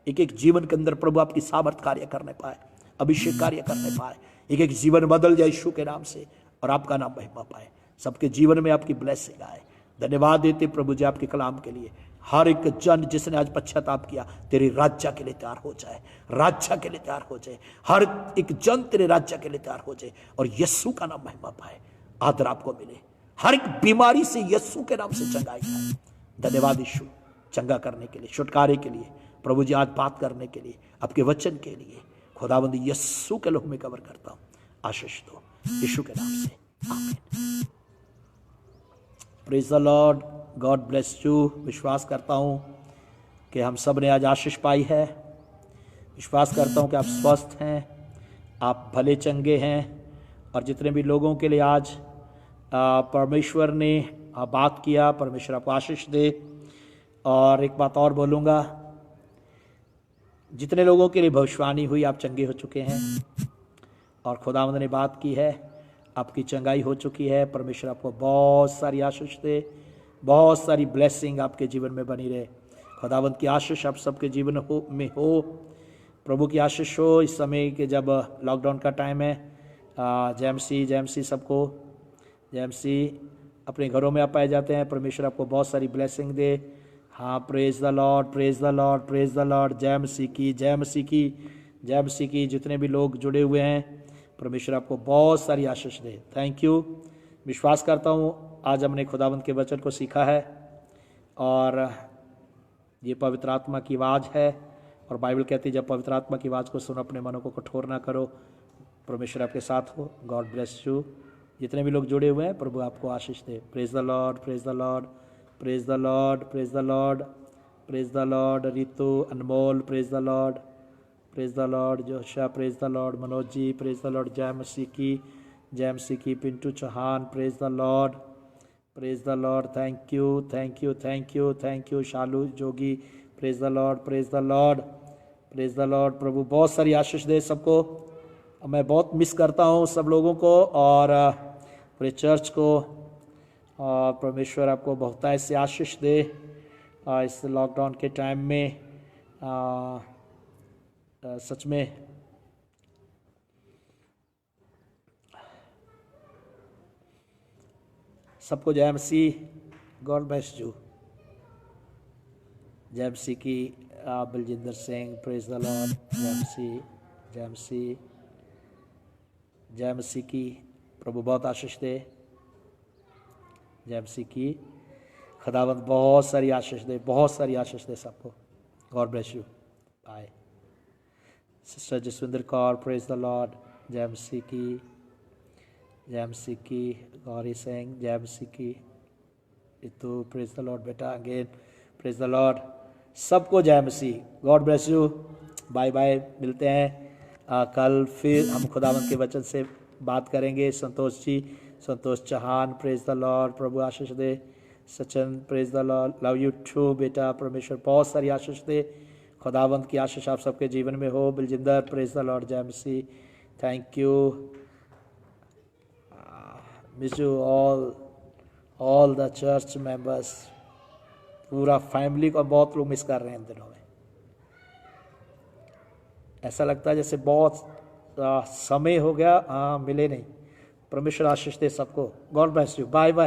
एक एक जीवन के अंदर प्रभु आपकी सामर्थ कार्य करने पाए, अभिषेक कार्य करने पाए, एक एक जीवन बदल जाए यीशु के नाम से, और आपका नाम महिमा पाए। सबके जीवन में आपकी ब्लेसिंग आए। धन्यवाद देते प्रभु जी आपके कलाम के लिए। हर एक जन जिसने आज पश्चाताप किया तेरे राज्य के लिए तैयार हो जाए, राज्य के लिए तैयार हो जाए। हर एक जन तेरे राज्य के लिए तैयार हो जाए और यीशु का नाम महिमा पाए, आदर आपको मिले। हर एक बीमारी से यीशु के नाम से चंगाई पाए। धन्यवाद यीशु, चंगा करने के लिए, छुटकारे के लिए, प्रभु जी आज बात करने के लिए, आपके वचन के लिए। खुदावंद यीशु के लहू में कवर करता हूं, आशीष दो यीशु के नाम से, आमीन। Praise the Lord, God bless you. विश्वास करता हूँ कि हम सब ने आज आशीष पाई है। विश्वास करता हूँ कि आप स्वस्थ हैं, आप भले चंगे हैं, और जितने भी लोगों के लिए आज परमेश्वर ने बात किया, परमेश्वर आपको आशीष दे। और एक बात और बोलूँगा, जितने लोगों के लिए भविष्यवाणी हुई आप चंगे हो चुके हैं, और खुदावंद ने बात की है, आपकी चंगाई हो चुकी है। परमेश्वर आपको बहुत सारी आशीष दे, बहुत सारी ब्लेसिंग आपके जीवन में बनी रहे। खुदावंद की आशीष आप सबके जीवन में हो, प्रभु की आशीष हो। इस समय के जब लॉकडाउन का टाइम है, जेएमसी सबको, जेएमसी अपने घरों में आप पाए जाते हैं, परमेश्वर आपको बहुत सारी ब्लेसिंग दे। हाँ, praise the Lord, praise the Lord, praise the Lord. JMC की जितने भी लोग जुड़े हुए हैं, परमेश्वर आपको बहुत सारी आशीष दे। Thank you. विश्वास करता हूँ आज हमने खुदावंद के वचन को सीखा है, और ये पवित्र आत्मा की आवाज़ है, और बाइबल कहती है जब पवित्र आत्मा की आवाज़ को सुनो अपने मनों को कठोर ना करो। परमेश्वर आपके साथ हो। God bless you. जितने भी लोग जुड़े हुए हैं, प्रभु आपको आशीष दे। Praise the Lord, praise the Lord, praise the Lord, praise the Lord, praise the Lord. Ritu, Anmol, praise the Lord, praise the Lord. Josha, praise the Lord. Manoj ji, praise the Lord. जैम की Pintu Chauhan, praise the Lord, praise the Lord. Thank you, thank you, thank you, thank you. Shalu Jogi, praise the Lord, praise the Lord, praise the Lord. प्रभु बहुत सारी आशीष दे सबको। मैं बहुत मिस करता हूँ सब लोगों को और पूरे चर्च को, और परमेश्वर आपको बहुतायत से आशीष दे इस लॉकडाउन के टाइम में। सच में सबको जय मसीह। God bless you. जय मसीह की Baljinder Singh, praise the Lord. जय मसीह की। प्रभु बहुत आशीष दे। जय मसीह की। खुदावंद बहुत सारी आशीष दे, बहुत सारी आशीष दे सबको। God bless you. Bye. Sister Jaswinder Kaur, praise the Lord. जय मसीह की, जय मसीह की। गौरी सिंह, जय मसीह की। रितु, प्रेज द लॉर्ड बेटा। Again praise the Lord. सबको जय मसीह। God bless you. Bye bye. मिलते हैं कल फिर हम खुदावंद के वचन से बात करेंगे। Santosh Chauhan, praise the Lord. प्रभु आशीष दे। Sachin, praise the Lord. Love you too बेटा। परमेश्वर बहुत सारी आशीष दे। खुदावंद की आशीष आप सबके जीवन में हो। Baljinder, praise the Lord. जय मसीह। Thank you. Miss you all the church members, पूरा फैमिली को बहुत लोग मिस कर रहे हैं इन दिनों में। ऐसा लगता है जैसे बहुत समय हो गया, हाँ मिले नहीं। परमेश्वर आशीष दे सबको। God bless you, bye bye.